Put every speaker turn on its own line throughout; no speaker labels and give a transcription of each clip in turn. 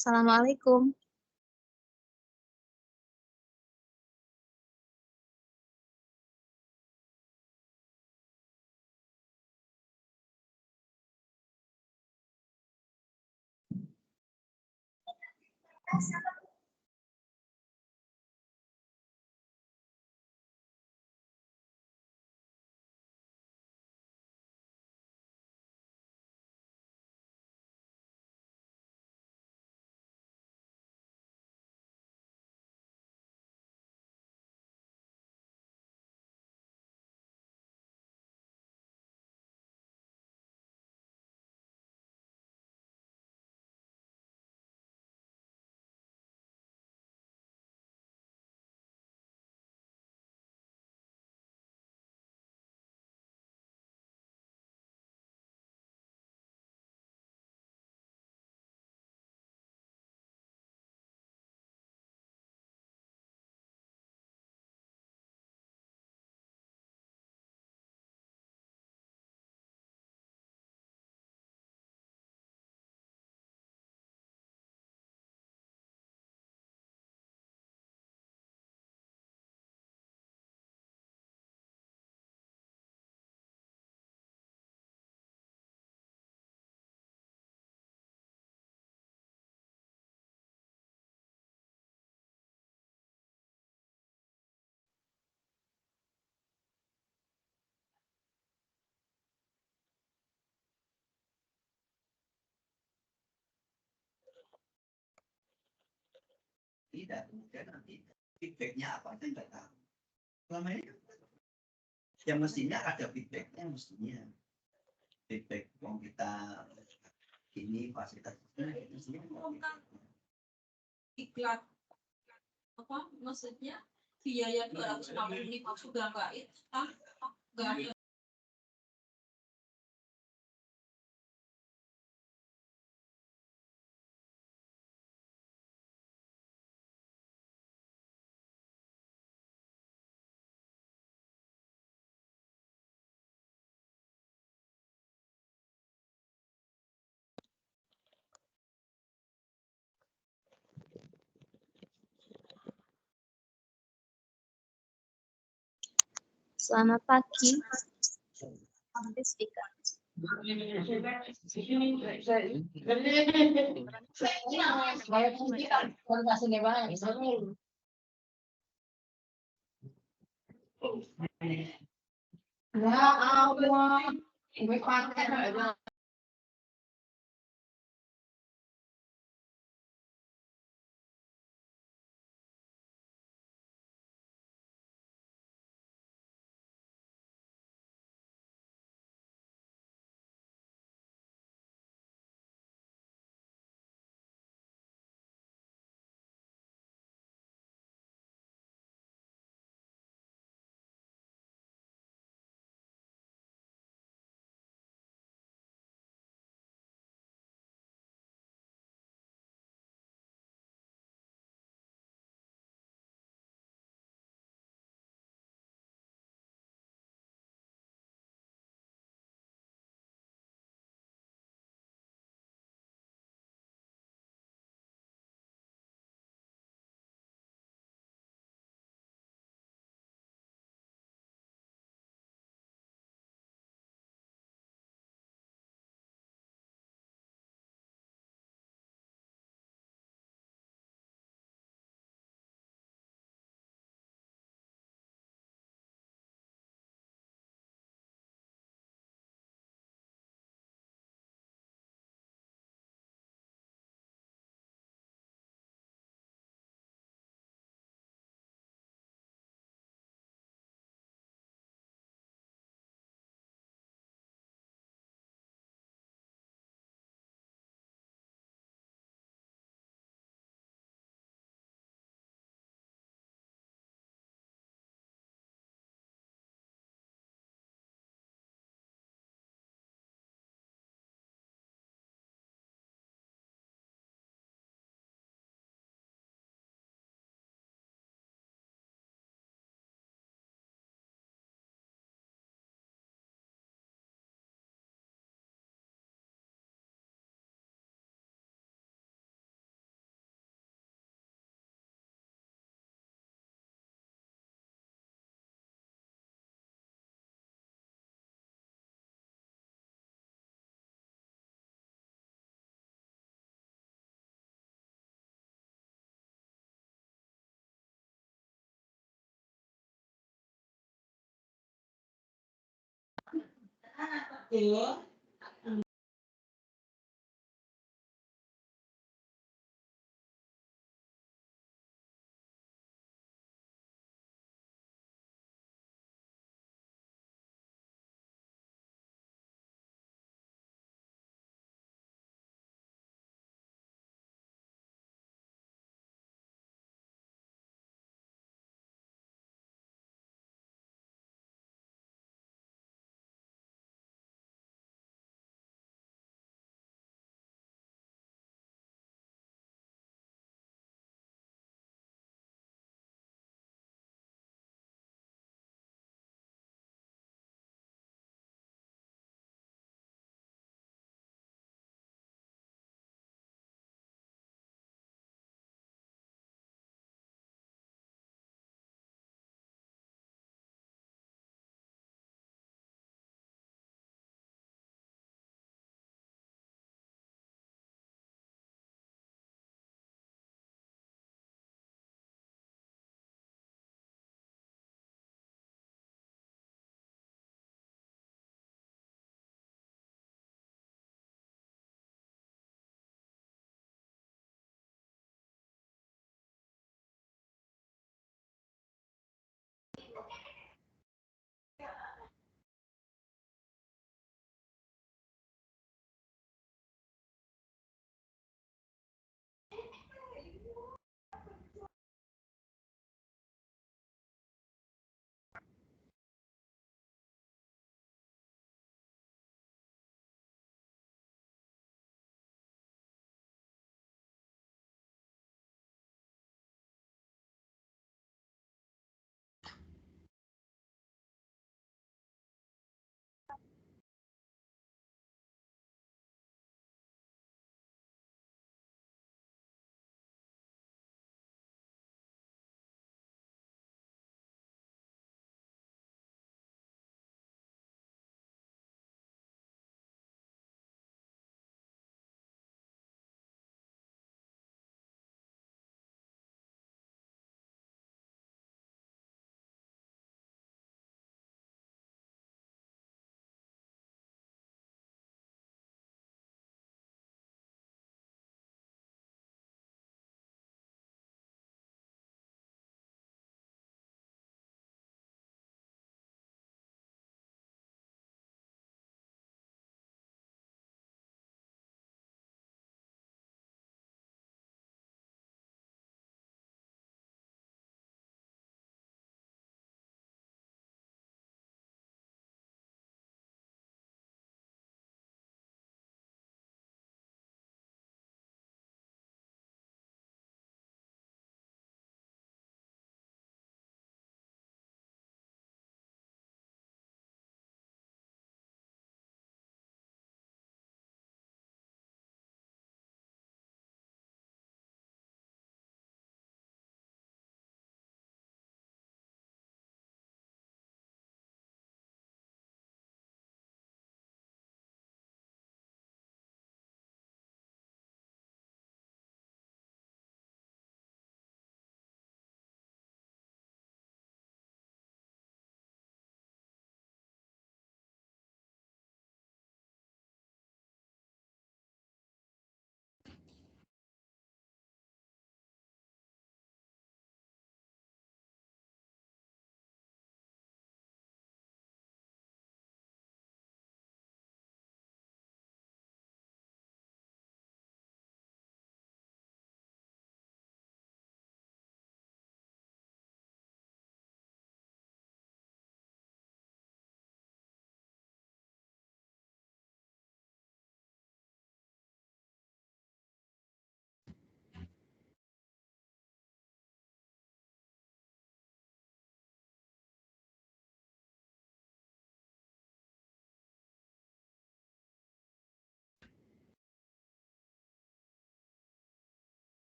Assalamualaikum.
Tidak, kemudian nanti feedback-nya apa kita nggak tahu. Selama ini yang mestinya ada feedback-nya, mestinya feedback yang kita ini fasilitas mestinya
iklan apa maksudnya biaya 265 sudah nggak ada.
Selamat pagi. Speaker.
Ya Allah, gue pakai Iya.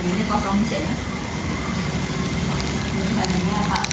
ini kosong aja ya. Hanya Pak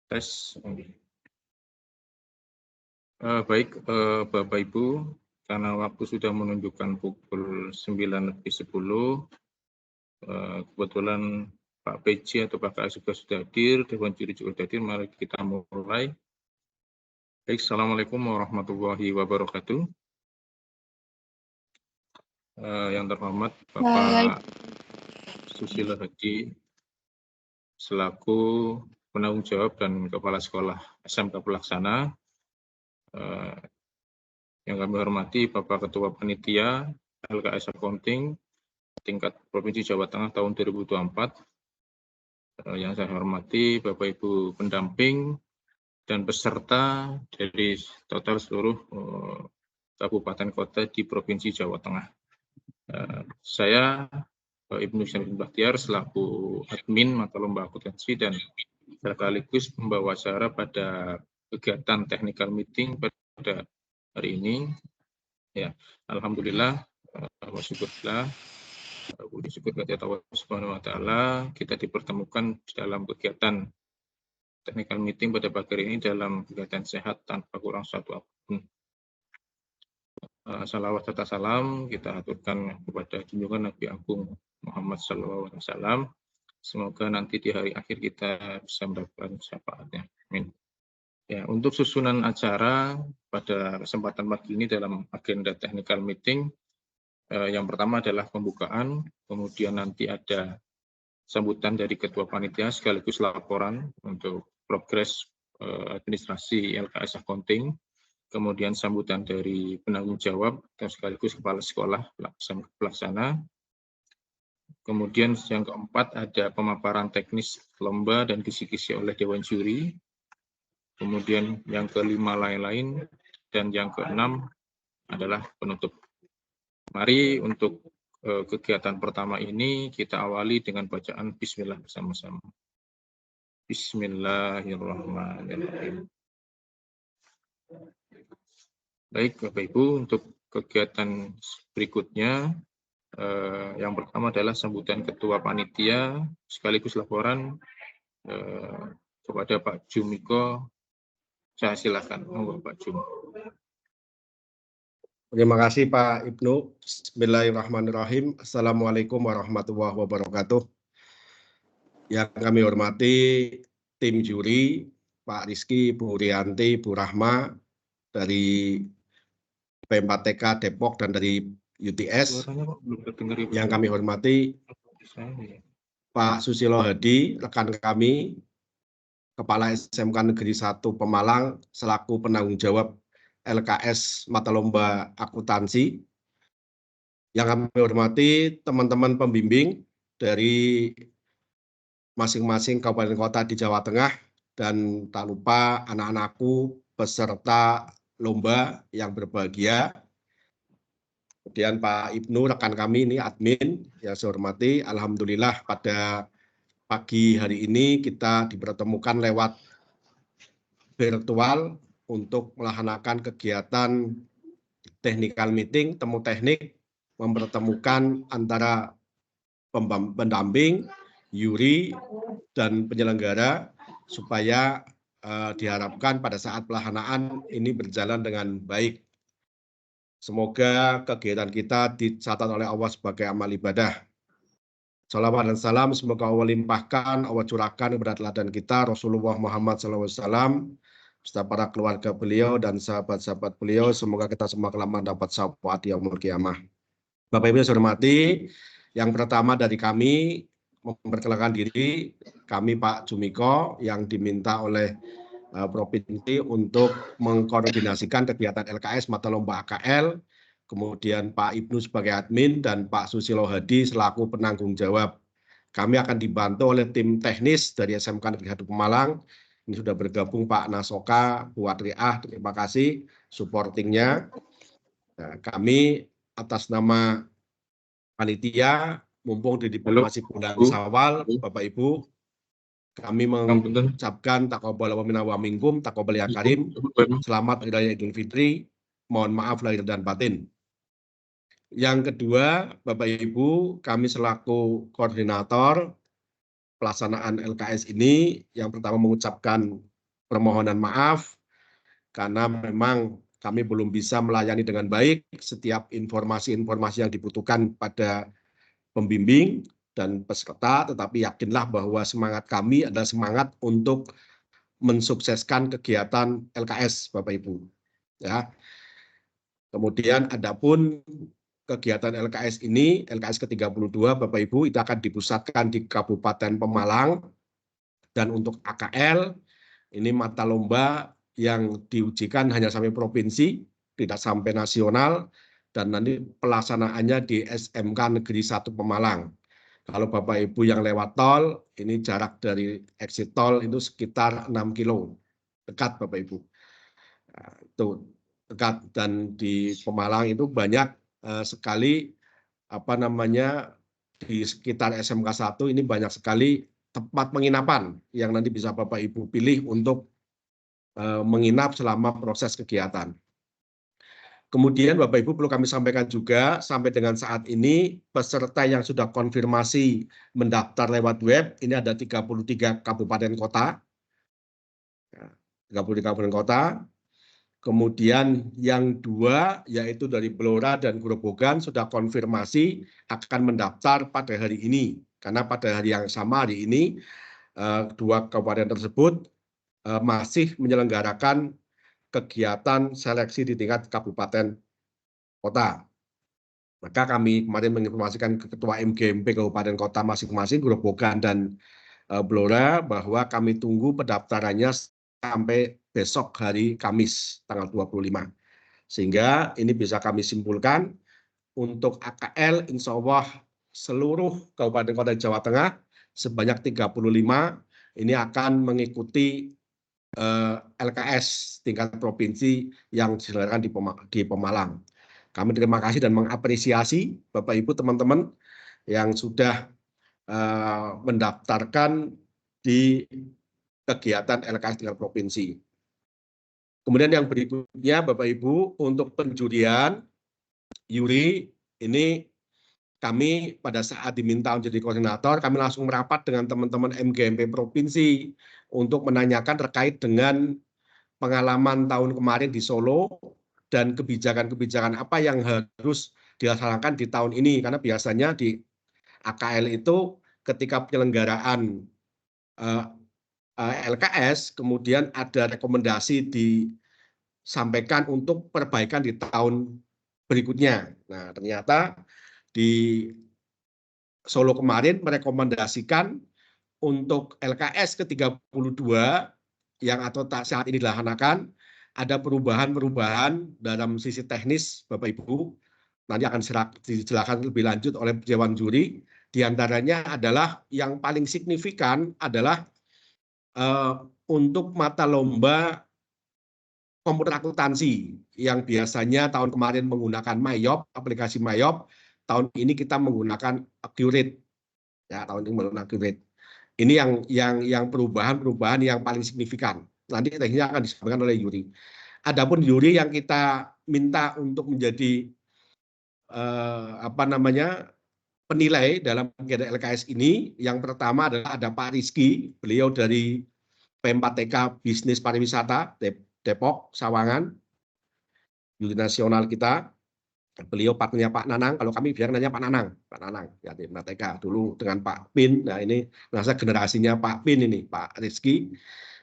Tes. Baik, Bapak Ibu, karena waktu sudah menunjukkan pukul 9:10, kebetulan Pak PJ atau Pak KS juga sudah hadir, Dewan Juri juga sudah hadir, mari kita mulai. Baik, Assalamualaikum warahmatullahi wabarakatuh. Yang terhormat Bapak Susilo Hadi, selaku penanggung jawab dan Kepala Sekolah SMK Pelaksana, yang kami hormati Bapak Ketua Panitia LKS Accounting tingkat Provinsi Jawa Tengah tahun 2024, yang saya hormati Bapak Ibu pendamping dan peserta dari total seluruh kabupaten kota di Provinsi Jawa Tengah. Saya Ibnu Syamsuddin Bahtiar selaku admin mata lomba akuntansi dan sekaligus pembawa acara pada kegiatan technical meeting pada hari ini. Ya, alhamdulillah, syukurlah, puji syukur kepada Allah Subhanahu wa taala, kita dipertemukan dalam kegiatan technical meeting pada pagi hari ini dalam kegiatan sehat tanpa kurang satu apapun. Salawat serta salam kita aturkan kepada junjungan Nabi Agung Muhammad SAW. Semoga nanti di hari akhir kita bisa mendapatkan syafaatnya. Amin. Ya, untuk susunan acara pada kesempatan pagi ini dalam agenda technical meeting, yang pertama adalah pembukaan, kemudian nanti ada sambutan dari Ketua Panitia sekaligus laporan untuk progres administrasi LKS Accounting, kemudian sambutan dari penanggung jawab atau sekaligus Kepala Sekolah Pelaksana. Kemudian yang keempat ada pemaparan teknis lomba dan kisi-kisi oleh Dewan Juri. kemudian yang kelima lain-lain, dan yang keenam adalah penutup. Mari untuk kegiatan pertama ini kita awali dengan bacaan Bismillah bersama-sama. Bismillahirrahmanirrahim. Baik, Bapak Ibu, untuk kegiatan berikutnya, yang pertama adalah sambutan Ketua Panitia sekaligus laporan kepada Pak Jumiko. Saya silakan, monggo Pak Jum.
Terima kasih Pak Ibnu. Bismillahirrahmanirrahim. Assalamualaikum warahmatullahi wabarakatuh. Yang kami hormati tim juri, Pak Rizky, Bu Rianti, Bu Rahma dari P4TK Depok dan dari UTS. Yang kami hormati Pak Susilo Hadi, rekan kami, Kepala SMK Negeri 1 Pemalang, selaku penanggung jawab LKS Mata Lomba Akuntansi. Yang kami hormati teman-teman pembimbing dari masing-masing kabupaten kota di Jawa Tengah, dan tak lupa anak-anakku peserta lomba yang berbahagia. Kemudian Pak Ibnu, rekan kami ini admin yang saya hormati. Alhamdulillah pada pagi hari ini kita dipertemukan lewat virtual untuk melaksanakan kegiatan technical meeting, temu teknik, mempertemukan antara pendamping, juri, dan penyelenggara supaya diharapkan pada saat pelaksanaan ini berjalan dengan baik. Semoga kegiatan kita dicatat oleh Allah sebagai amal ibadah. Salawat dan salam semoga Allah limpahkan, Allah curahkan kepada teladan kita Rasulullah Muhammad SAW, serta para keluarga beliau dan sahabat-sahabat beliau. Semoga kita semua kelak dapat syafaat yaumul qiyamah. Bapak Ibu saya hormati, yang pertama dari kami memperkenalkan diri, kami Pak Jumiko yang diminta oleh Provinsi untuk mengkoordinasikan kegiatan LKS Mata Lomba AKL, kemudian Pak Ibnu sebagai admin dan Pak Susilo Hadi selaku penanggung jawab. Kami akan dibantu oleh tim teknis dari SMK Negeri 1 Pemalang. Ini sudah bergabung Pak Nasoka, Bu Atriah, terima kasih supportingnya. Nah, kami atas nama panitia, mumpung di masih bulan Syawal, Bapak Ibu, kami mengucapkan taqabbalallahu minna wa minkum, taqabbal ya karim, selamat Hari Raya Idul Fitri, mohon maaf lahir dan batin. Yang kedua, Bapak Ibu, kami selaku koordinator pelaksanaan LKS ini, yang pertama mengucapkan permohonan maaf, karena memang kami belum bisa melayani dengan baik setiap informasi-informasi yang dibutuhkan pada pembimbing dan peserta, tetapi yakinlah bahwa semangat kami adalah semangat untuk mensukseskan kegiatan LKS, Bapak Ibu. Ya. Kemudian adapun kegiatan LKS ini, LKS ke-32, Bapak Ibu, itu akan dipusatkan di Kabupaten Pemalang, dan untuk AKL, ini mata lomba yang diujikan hanya sampai provinsi, tidak sampai nasional, dan nanti pelaksanaannya di SMK Negeri 1 Pemalang. Kalau Bapak Ibu yang lewat tol, ini jarak dari exit tol itu sekitar 6 kilo. Dekat Bapak Ibu. Nah, itu dekat, dan di Pemalang itu banyak sekali di sekitar SMK 1 ini banyak sekali tempat penginapan yang nanti bisa Bapak Ibu pilih untuk menginap selama proses kegiatan. Kemudian Bapak Ibu perlu kami sampaikan juga, sampai dengan saat ini peserta yang sudah konfirmasi mendaftar lewat web, ini ada 33 kabupaten kota. 33 kabupaten kota. Kemudian yang 2 yaitu dari Blora dan Grobogan sudah konfirmasi akan mendaftar pada hari ini. Karena pada hari yang sama hari ini 2 kabupaten tersebut masih menyelenggarakan kegiatan seleksi di tingkat kabupaten kota. Maka kami kemarin menginformasikan ke Ketua MGMP Kabupaten Kota masing-masing, Grobogan dan Blora, bahwa kami tunggu pendaftarannya sampai besok hari Kamis, tanggal 25. Sehingga ini bisa kami simpulkan, untuk AKL insya Allah seluruh Kabupaten Kota Jawa Tengah sebanyak 35 ini akan mengikuti LKS tingkat provinsi yang diselenggarakan di Pemalang. Kami terima kasih dan mengapresiasi Bapak Ibu teman-teman yang sudah mendaftarkan di kegiatan LKS tingkat provinsi. Kemudian yang berikutnya Bapak Ibu untuk penjurian Yuri ini kami pada saat diminta menjadi koordinator, kami langsung merapat dengan teman-teman MGMP Provinsi untuk menanyakan terkait dengan pengalaman tahun kemarin di Solo dan kebijakan-kebijakan apa yang harus dilaksanakan di tahun ini. Karena biasanya di AKL itu ketika penyelenggaraan LKS, kemudian ada rekomendasi disampaikan untuk perbaikan di tahun berikutnya. Nah, ternyata di Solo kemarin merekomendasikan untuk LKS ke-32 yang atau saat ini dilaksanakan ada perubahan-perubahan dalam sisi teknis Bapak Ibu. Nanti akan dijelaskan lebih lanjut oleh Dewan Juri. Di antaranya adalah yang paling signifikan adalah untuk mata lomba komputer akuntansi yang biasanya tahun kemarin menggunakan Mayop, aplikasi Mayop. Tahun ini kita menggunakan Accurate, ya tahun ini menggunakan Accurate. Ini yang perubahan-perubahan yang paling signifikan. Nanti teknisnya akan disampaikan oleh Yuri. Adapun Yuri yang kita minta untuk menjadi penilai dalam kegiatan LKS ini, yang pertama adalah ada Pak Rizky, beliau dari P4TK Bisnis Pariwisata Depok, Sawangan, Yuri nasional kita. Beliau partnernya Pak Nanang, kalau kami biar nanya Pak Nanang, ya di P4TK dulu dengan Pak Pin. Nah ini rasa generasinya Pak Pin ini, Pak Rizky.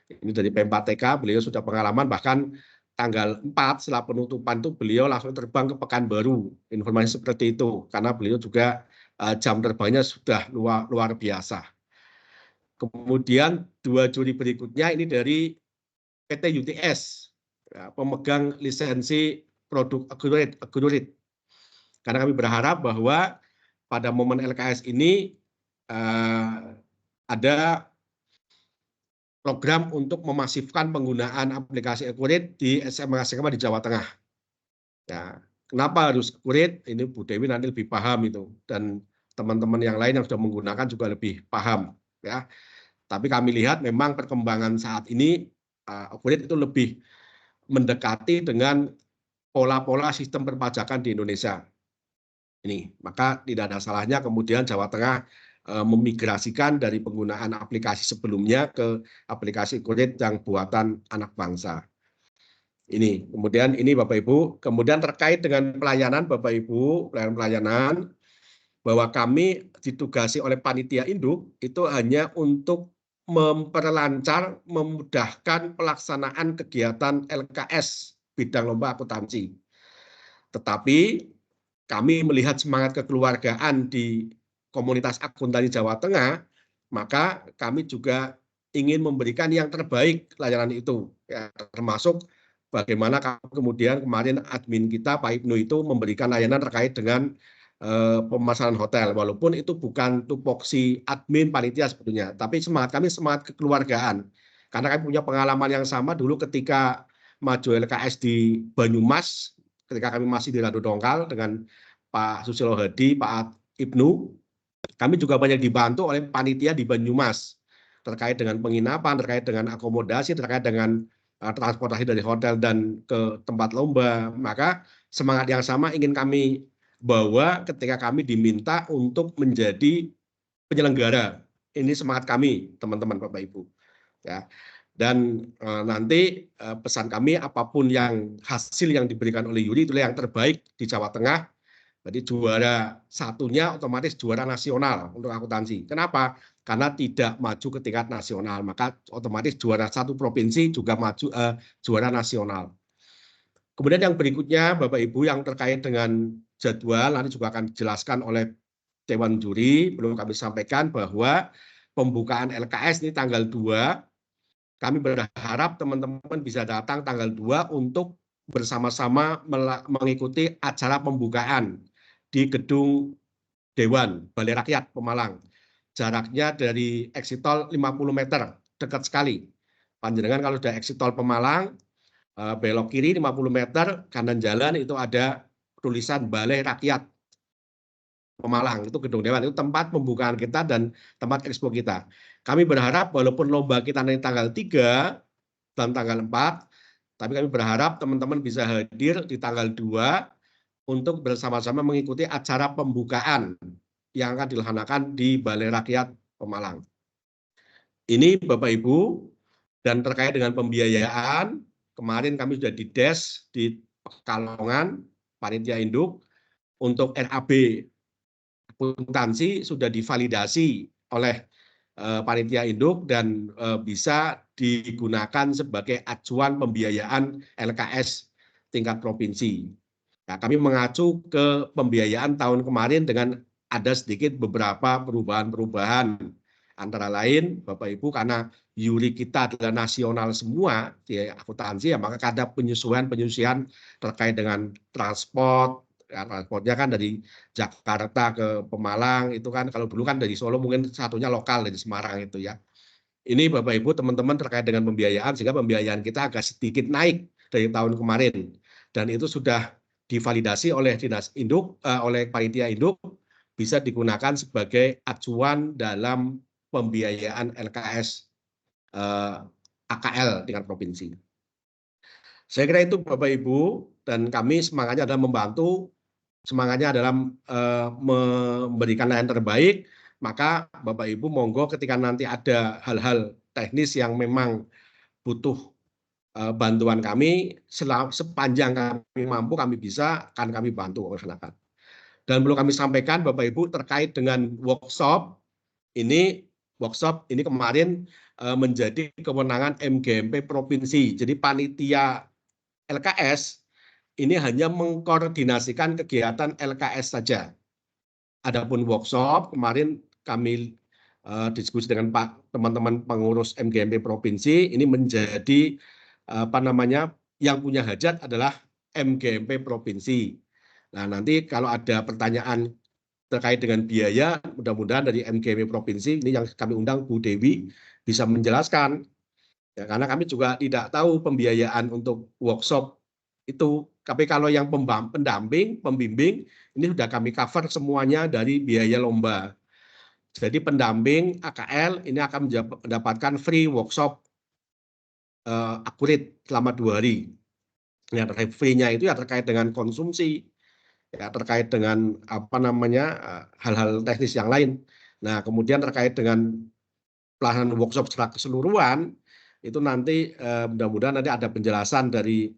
Ini dari P4TK, beliau sudah pengalaman, bahkan tanggal 4 setelah penutupan itu beliau langsung terbang ke Pekanbaru. Informasi seperti itu, karena beliau juga jam terbangnya sudah luar biasa. Kemudian dua juri berikutnya ini dari PT UTS, ya, pemegang lisensi produk Accurate. Karena kami berharap bahwa pada momen LKS ini ada program untuk memasifkan penggunaan aplikasi Accurate di SMA-SMA di Jawa Tengah. Ya, kenapa harus Accurate? Ini Bu Dewi nanti lebih paham itu, dan teman-teman yang lain yang sudah menggunakan juga lebih paham. Ya, tapi kami lihat memang perkembangan saat ini Accurate itu lebih mendekati dengan pola-pola sistem perpajakan di Indonesia. Ini, maka tidak ada salahnya kemudian Jawa Tengah memigrasikan dari penggunaan aplikasi sebelumnya ke aplikasi Accurate yang buatan anak bangsa. Ini, kemudian ini Bapak Ibu, kemudian terkait dengan pelayanan Bapak Ibu, pelayanan bahwa kami ditugasi oleh panitia induk itu hanya untuk memperlancar, memudahkan pelaksanaan kegiatan LKS bidang lomba akuntansi. Tetapi kami melihat semangat kekeluargaan di komunitas akuntansi Jawa Tengah, maka kami juga ingin memberikan yang terbaik layanan itu, ya, termasuk bagaimana kemudian kemarin admin kita Pak Ibnu itu memberikan layanan terkait dengan pemasaran hotel, walaupun itu bukan tupoksi admin panitia sebetulnya, tapi semangat kami semangat kekeluargaan, karena kami punya pengalaman yang sama dulu ketika maju LKS di Banyumas, ketika kami masih di Radu Dongkal dengan Pak Susilo Hadi, Pak Ibnu, kami juga banyak dibantu oleh panitia di Banyumas terkait dengan penginapan, terkait dengan akomodasi, terkait dengan transportasi dari hotel dan ke tempat lomba. Maka semangat yang sama ingin kami bawa ketika kami diminta untuk menjadi penyelenggara. Ini semangat kami, teman-teman Bapak Ibu. Ya. Dan nanti pesan kami apapun yang hasil yang diberikan oleh Yuri itulah yang terbaik di Jawa Tengah. Jadi juara satunya otomatis juara nasional untuk akuntansi. Kenapa? Karena tidak maju ke tingkat nasional, maka otomatis juara satu provinsi juga maju juara nasional. Kemudian yang berikutnya Bapak Ibu yang terkait dengan jadwal nanti juga akan dijelaskan oleh Dewan Juri. Belum kami sampaikan bahwa pembukaan LKS ini tanggal 2. Kami berharap teman-teman bisa datang tanggal 2 untuk bersama-sama mengikuti acara pembukaan di gedung Dewan Balai Rakyat Pemalang. Jaraknya dari exit tol 50 meter, dekat sekali. Panjenengan kalau sudah exit tol Pemalang, belok kiri 50 meter, kanan jalan itu ada tulisan Balai Rakyat Pemalang. Itu gedung Dewan, itu tempat pembukaan kita dan tempat ekspo kita. Kami berharap walaupun lomba kita nanti tanggal 3 dan tanggal 4, tapi kami berharap teman-teman bisa hadir di tanggal 2 untuk bersama-sama mengikuti acara pembukaan yang akan dilaksanakan di Balai Rakyat Pemalang. Ini Bapak Ibu, dan terkait dengan pembiayaan, kemarin kami sudah dides di Pekalongan, Panitia Induk, untuk RAB akuntansi sudah divalidasi oleh Panitia Induk dan bisa digunakan sebagai acuan pembiayaan LKS tingkat provinsi. Nah, kami mengacu ke pembiayaan tahun kemarin dengan ada sedikit beberapa perubahan-perubahan. Antara lain, Bapak Ibu, karena yuri kita adalah nasional semua di akuntansi, ya maka ada penyesuaian terkait dengan transport. Ya, transportnya kan dari Jakarta ke Pemalang, itu kan kalau dulu kan dari Solo mungkin satunya lokal dari Semarang itu ya. Ini Bapak Ibu, teman-teman terkait dengan pembiayaan, sehingga pembiayaan kita agak sedikit naik dari tahun kemarin. Dan itu sudah divalidasi oleh Dinas Induk, oleh Panitia Induk, bisa digunakan sebagai acuan dalam pembiayaan LKS AKL tingkat provinsi. Saya kira itu Bapak Ibu, dan kami semangatnya adalah membantu, semangatnya adalah memberikan layanan terbaik. Maka Bapak Ibu monggo ketika nanti ada hal-hal teknis yang memang butuh bantuan kami, sepanjang kami mampu, kami bisa, akan kami bantu masyarakat. Dan perlu kami sampaikan Bapak Ibu terkait dengan workshop ini kemarin menjadi kewenangan MGMP provinsi. Jadi panitia LKS ini hanya mengkoordinasikan kegiatan LKS saja. Adapun workshop kemarin kami diskusi dengan teman-teman pengurus MGMP provinsi, ini menjadi yang punya hajat adalah MGMP provinsi. Nah, nanti kalau ada pertanyaan terkait dengan biaya, mudah-mudahan dari MGMP provinsi ini yang kami undang Bu Dewi bisa menjelaskan. Ya, karena kami juga tidak tahu pembiayaan untuk workshop itu. Tapi kalau yang pendamping, pembimbing, ini sudah kami cover semuanya dari biaya lomba. Jadi pendamping AKL ini akan mendapatkan free workshop akurat selama 2 hari. Ya, free-nya itu ya terkait dengan konsumsi, ya terkait dengan hal-hal teknis yang lain. Nah, kemudian terkait dengan pelaksanaan workshop secara keseluruhan, itu nanti mudah-mudahan nanti ada penjelasan dari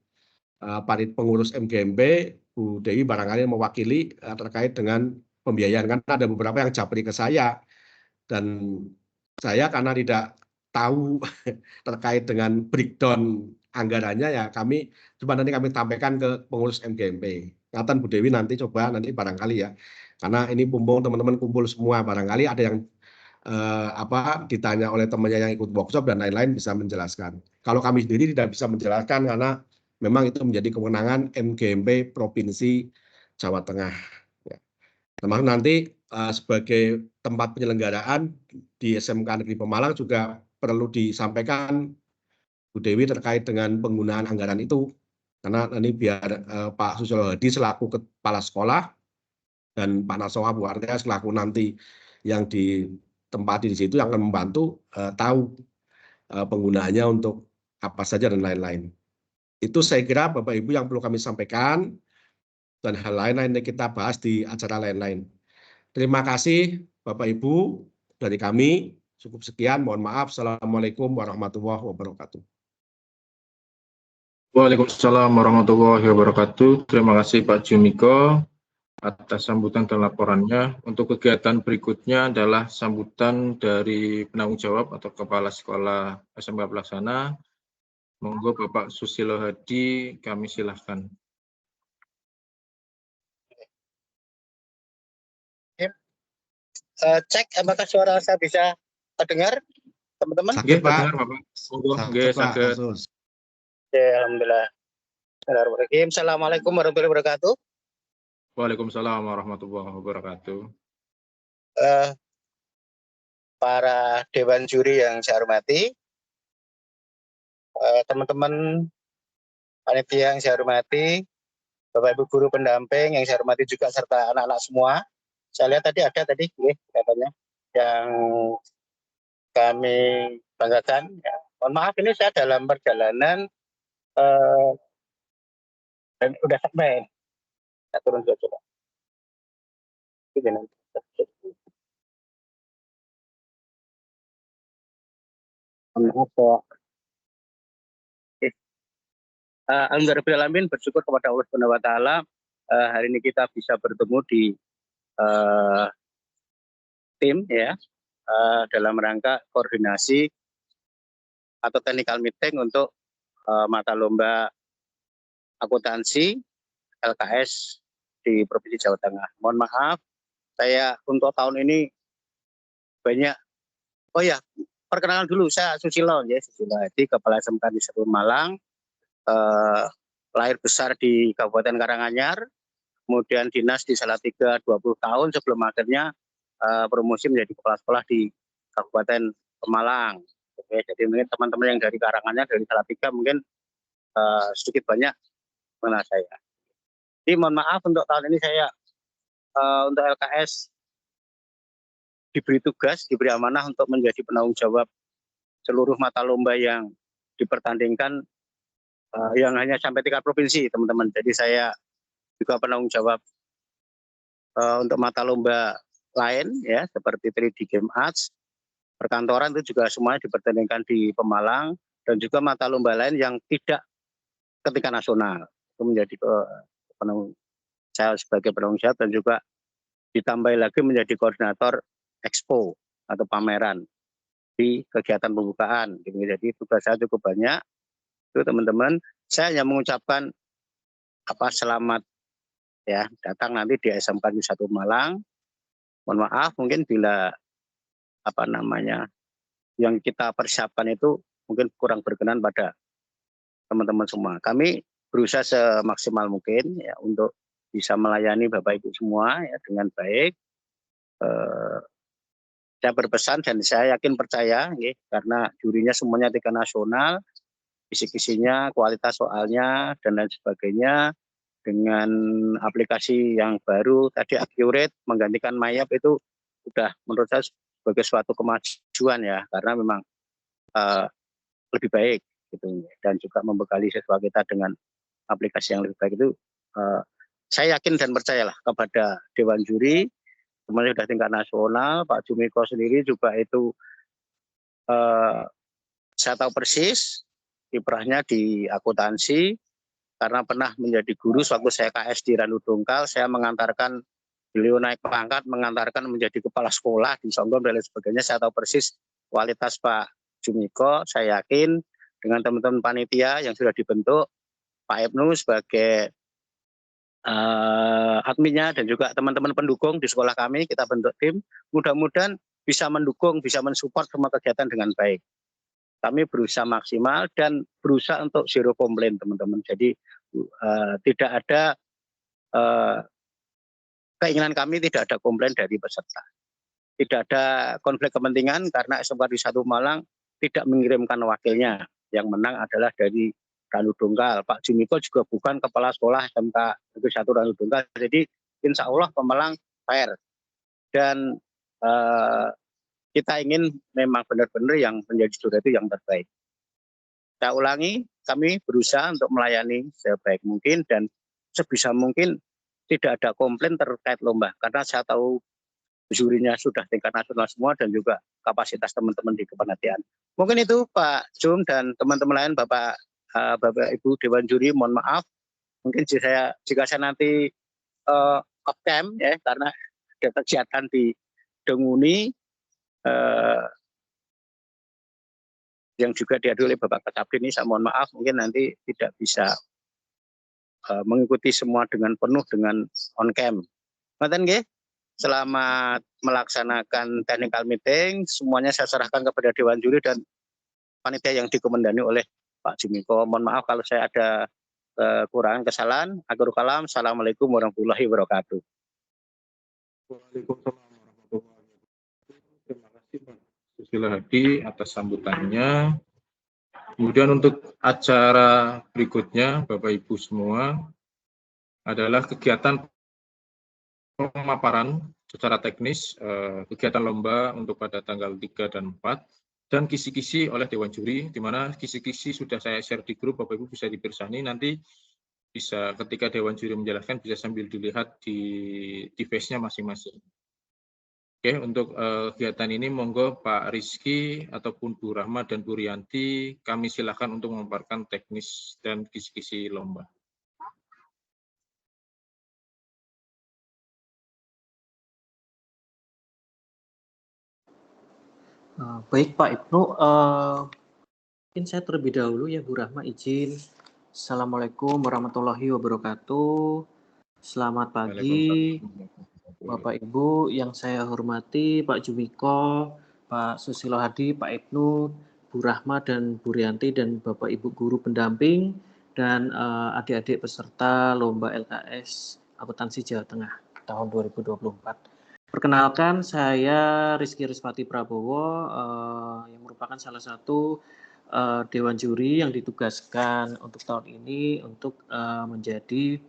pengurus MGMP, Bu Dewi barangkali mewakili terkait dengan pembiayaan. Karena ada beberapa yang japri ke saya, dan saya karena tidak tahu terkait dengan breakdown anggarannya, ya kami coba nanti kami sampaikan ke pengurus MGMP. Ingatan Bu Dewi nanti coba nanti barangkali ya, karena ini mumpung teman-teman kumpul semua, barangkali ada yang ditanya oleh temannya yang ikut workshop dan lain-lain bisa menjelaskan. Kalau kami sendiri tidak bisa menjelaskan karena memang itu menjadi kewenangan MGMP Provinsi Jawa Tengah. Ya. Termasuk nanti sebagai tempat penyelenggaraan di SMK Negeri Pemalang juga perlu disampaikan Bu Dewi terkait dengan penggunaan anggaran itu. Karena ini biar Pak Susilo Hadi selaku kepala sekolah dan Pak Nasowa Bu Artea selaku nanti yang ditempati di situ yang akan membantu tahu penggunaannya untuk apa saja dan lain-lain. Itu saya kira Bapak Ibu yang perlu kami sampaikan, dan hal lain-lain yang kita bahas di acara lain-lain. Terima kasih Bapak Ibu dari kami. Cukup sekian, mohon maaf. Assalamualaikum warahmatullahi wabarakatuh.
Waalaikumsalam warahmatullahi wabarakatuh. Terima kasih Pak Jumiko atas sambutan dan laporannya. Untuk kegiatan berikutnya adalah sambutan dari penanggung jawab atau Kepala Sekolah SMK Pelaksana. Monggo Bapak Susilo Hadi, kami silahkan.
Cek apakah suara saya bisa terdengar, teman-teman?
Sakit, Pak.
Terdengar, Bapak. Monggo, sakit.
Oke, alhamdulillah. Bismillahirrahmanirrahim. Assalamualaikum warahmatullahi wabarakatuh.
Waalaikumsalam warahmatullahi wabarakatuh.
Para dewan juri yang saya hormati, teman-teman panitia yang saya hormati, Bapak Ibu guru pendamping yang saya hormati juga serta anak-anak semua. Saya lihat tadi ada katanya yang kami banggakan. Ya. Mohon maaf ini saya dalam perjalanan dan udah sampai. Saya turun dulu coba. Maaf ya. Alhamdulillah bersyukur kepada Allah Subhanahu wa taala hari ini kita bisa bertemu di tim ya dalam rangka koordinasi atau technical meeting untuk mata lomba akuntansi LKS di Provinsi Jawa Tengah. Mohon maaf, saya untuk tahun ini banyak. Oh ya, perkenalan dulu, saya Susilo ya, Susilo Hadi, Kepala SMK di Serpong Malang, lahir besar di Kabupaten Karanganyar, kemudian dinas di Salatiga 20 tahun sebelum akhirnya promosi menjadi kepala sekolah di Kabupaten Pemalang. Oke, jadi mungkin teman-teman yang dari Karanganyar, dari Salatiga mungkin sedikit banyak mengenal saya. Jadi mohon maaf untuk tahun ini saya untuk LKS diberi tugas, diberi amanah untuk menjadi penanggung jawab seluruh mata lomba yang dipertandingkan yang hanya sampai 3 provinsi, teman-teman. Jadi saya juga penanggung jawab untuk mata lomba lain ya seperti 3D Game Arts, perkantoran itu juga semuanya dipertandingkan di Pemalang, dan juga mata lomba lain yang tidak ke tingkat nasional. Itu menjadi saya sebagai penanggung jawab, dan juga ditambah lagi menjadi koordinator expo atau pameran di kegiatan pembukaan. Jadi tugas saya cukup banyak. Itu teman-teman, saya hanya mengucapkan selamat ya datang nanti di SMK di 1 Malang. Mohon maaf mungkin bila yang kita persiapkan itu mungkin kurang berkenan pada teman-teman semua. Kami berusaha semaksimal mungkin ya untuk bisa melayani Bapak Ibu semua ya dengan baik. Saya berpesan dan saya yakin percaya ya, karena jurinya semuanya tingkat nasional, kisi-kisinya, kualitas soalnya dan lain sebagainya, dengan aplikasi yang baru tadi Accurate menggantikan Mayap itu sudah menurut saya sebagai suatu kemajuan ya, karena memang lebih baik gitu, dan juga membekali siswa kita dengan aplikasi yang lebih baik itu. Saya yakin dan percayalah kepada Dewan Juri, semuanya sudah tingkat nasional. Pak Jumiko sendiri juga itu saya tahu persis kiprahnya di akuntansi, karena pernah menjadi guru waktu saya KS di Ranu Dongkal. Saya mengantarkan beliau naik pangkat, mengantarkan menjadi kepala sekolah di Songgom dan lain sebagainya. Saya tahu persis kualitas Pak Jumiko. Saya yakin dengan teman-teman panitia yang sudah dibentuk, Pak Ibnu sebagai adminnya, dan juga teman-teman pendukung di sekolah kami, kita bentuk tim, mudah-mudahan bisa mendukung, bisa mensupport semua kegiatan dengan baik. Kami berusaha maksimal dan berusaha untuk zero komplain, teman-teman. Jadi tidak ada keinginan kami, tidak ada komplain dari peserta. Tidak ada konflik kepentingan karena SMK di 1 Malang tidak mengirimkan wakilnya. Yang menang adalah dari Ranu Dongkal. Pak Jumiko juga bukan kepala sekolah SMK Negeri 1 Ranu Dongkal. Jadi insya Allah Pemalang fair. Dan kita ingin memang benar-benar yang menjadi juara itu yang terbaik. Saya ulangi, kami berusaha untuk melayani sebaik mungkin dan sebisa mungkin tidak ada komplain terkait lomba. Karena saya tahu jurinya sudah tingkat nasional semua dan juga kapasitas teman-teman di kepanitiaan. Mungkin itu Pak Jum dan teman-teman lain, Bapak Ibu Dewan Juri, mohon maaf. Mungkin jika saya nanti off cam ya, karena ada kegiatan di Denguni yang juga dihadiri oleh Bapak Kasabdi ini, saya mohon maaf mungkin nanti tidak bisa mengikuti semua dengan penuh dengan on cam. Ngoten nggih? Selamat melaksanakan technical meeting, semuanya saya serahkan kepada Dewan Juri dan panitia yang dikomandani oleh Pak Jumiko. Mohon maaf kalau saya ada kekurangan, kesalahan. Akhirul kalam, assalamualaikum warahmatullahi wabarakatuh.
Waalaikumsalam warahmatullahi wabarakatuh. Terima kasih Pak Susilo Hadi atas sambutannya. Kemudian untuk acara berikutnya, Bapak Ibu semua, adalah kegiatan pemaparan secara teknis, kegiatan lomba untuk pada tanggal 3 dan 4, dan kisi-kisi oleh Dewan Juri, di mana kisi-kisi sudah saya share di grup, Bapak Ibu bisa dipersani, nanti bisa ketika Dewan Juri menjelaskan bisa sambil dilihat di device-nya masing-masing. Oke, untuk kegiatan ini monggo Pak Rizky ataupun Bu Rahma dan Bu Rianti, kami silakan untuk memaparkan teknis dan kisi-kisi lomba.
Baik Pak Ibnu, mungkin saya terlebih dahulu ya Bu Rahma izin. Assalamualaikum warahmatullahi wabarakatuh. Selamat pagi Bapak Ibu yang saya hormati, Pak Jumiko, Pak Susilo Hadi, Pak Ibnu, Bu Rahma dan Bu Rianti dan Bapak Ibu guru pendamping dan adik-adik peserta lomba LKS Akuntansi Jawa Tengah tahun 2024. Perkenalkan, saya Rizky Rispati Prabowo yang merupakan salah satu Dewan Juri yang ditugaskan untuk tahun ini untuk menjadi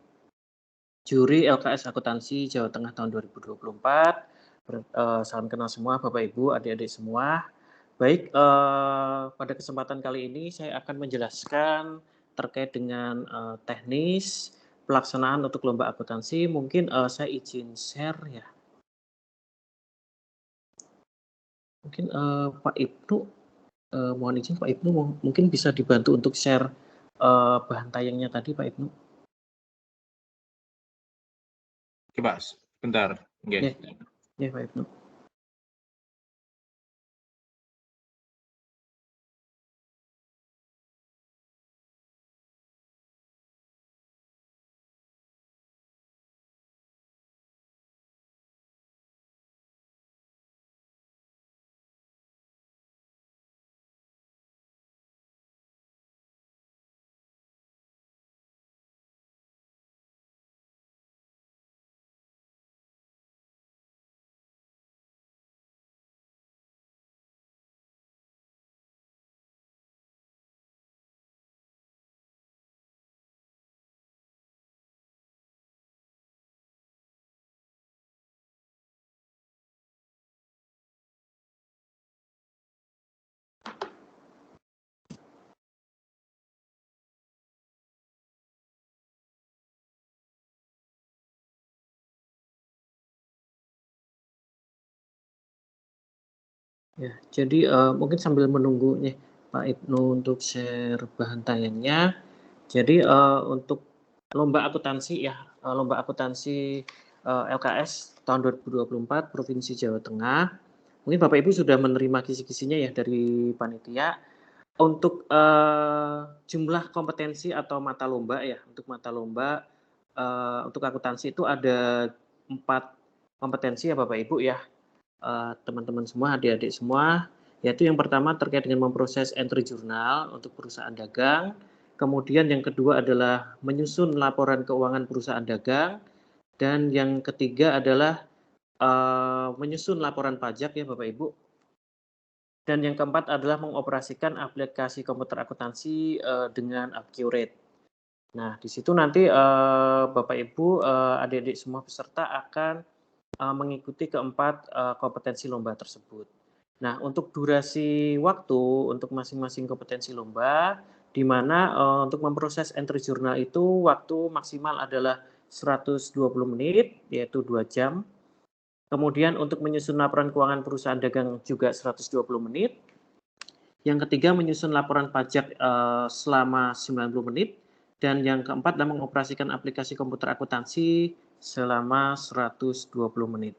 Juri LKS Akuntansi Jawa Tengah tahun 2024. Salam kenal semua Bapak Ibu, adik-adik semua. Baik, pada kesempatan kali ini saya akan menjelaskan terkait dengan teknis pelaksanaan untuk lomba akuntansi. Mungkin saya izin share ya. Mungkin Pak Ibnu, mohon izin Pak Ibnu mungkin bisa dibantu untuk share bahan tayangnya tadi Pak Ibnu.
Coba, bentar. Okay.
Ya Pak Ibnu. Ya, jadi mungkin sambil menunggu nih Pak Ibnu untuk share bahan tayangnya. Jadi untuk lomba akuntansi ya, lomba akuntansi LKS tahun 2024 Provinsi Jawa Tengah. Mungkin Bapak Ibu sudah menerima kisi-kisinya ya dari panitia. Untuk jumlah kompetensi atau mata lomba ya, untuk mata lomba untuk akuntansi itu ada 4 kompetensi ya Bapak Ibu ya. Teman-teman semua, adik-adik semua, yaitu yang pertama terkait dengan memproses entry jurnal untuk perusahaan dagang, kemudian yang kedua adalah menyusun laporan keuangan perusahaan dagang, dan yang ketiga adalah menyusun laporan pajak ya Bapak Ibu, dan yang keempat adalah mengoperasikan aplikasi komputer akuntansi dengan accurate. Nah, di situ nanti Bapak Ibu, adik-adik semua peserta akan mengikuti keempat kompetensi lomba tersebut. Nah, untuk durasi waktu untuk masing-masing kompetensi lomba, di mana untuk memproses entry jurnal itu waktu maksimal adalah 120 menit, yaitu 2 jam. Kemudian untuk menyusun laporan keuangan perusahaan dagang juga 120 menit. Yang ketiga, menyusun laporan pajak selama 90 menit. Dan yang keempat adalah mengoperasikan aplikasi komputer akuntansi selama 120 menit.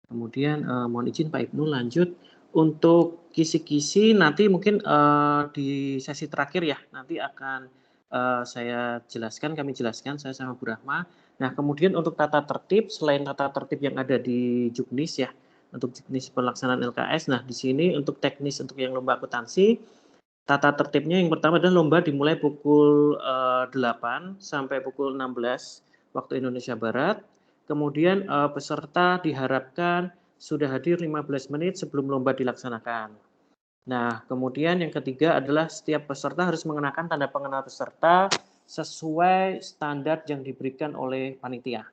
Kemudian mohon izin Pak Ibnu lanjut untuk kisi-kisi nanti mungkin di sesi terakhir ya, nanti akan saya jelaskan, kami jelaskan, saya sama Bu Rahma. Nah, kemudian untuk tata tertib, selain tata tertib yang ada di Juknis ya, untuk Juknis pelaksanaan LKS, nah di sini untuk teknis untuk yang lomba akuntansi, tata tertibnya yang pertama adalah lomba dimulai pukul 8 sampai pukul 16 waktu Indonesia Barat. Kemudian peserta diharapkan sudah hadir 15 menit sebelum lomba dilaksanakan. Nah, kemudian yang ketiga adalah setiap peserta harus mengenakan tanda pengenal peserta sesuai standar yang diberikan oleh panitia.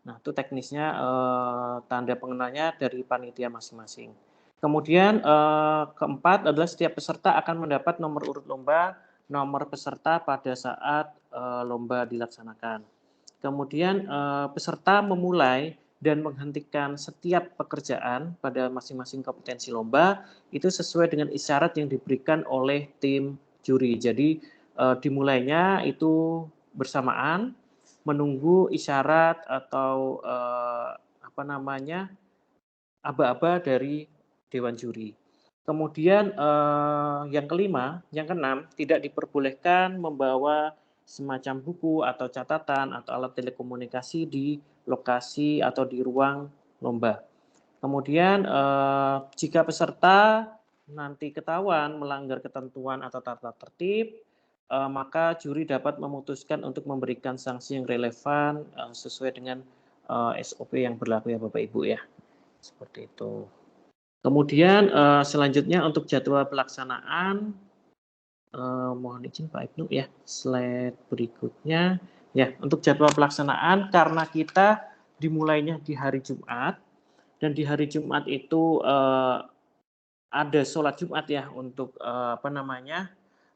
Nah, itu teknisnya tanda pengenalnya dari panitia masing-masing. Kemudian keempat adalah setiap peserta akan mendapat nomor urut lomba, nomor peserta pada saat lomba dilaksanakan. Kemudian peserta memulai dan menghentikan setiap pekerjaan pada masing-masing kompetensi lomba itu sesuai dengan isyarat yang diberikan oleh tim juri. Jadi dimulainya itu bersamaan menunggu isyarat atau aba-aba dari dewan juri. Kemudian yang kelima, yang keenam, tidak diperbolehkan membawa semacam buku atau catatan atau alat telekomunikasi di lokasi atau di ruang lomba. Kemudian jika peserta nanti ketahuan melanggar ketentuan atau tata tertib, maka juri dapat memutuskan untuk memberikan sanksi yang relevan sesuai dengan SOP yang berlaku ya Bapak Ibu ya. Seperti itu. Kemudian selanjutnya untuk jadwal pelaksanaan, mohon izin Pak Ibnu ya, slide berikutnya. Ya, untuk jadwal pelaksanaan karena kita dimulainya di hari Jumat dan di hari Jumat itu ada sholat Jumat ya untuk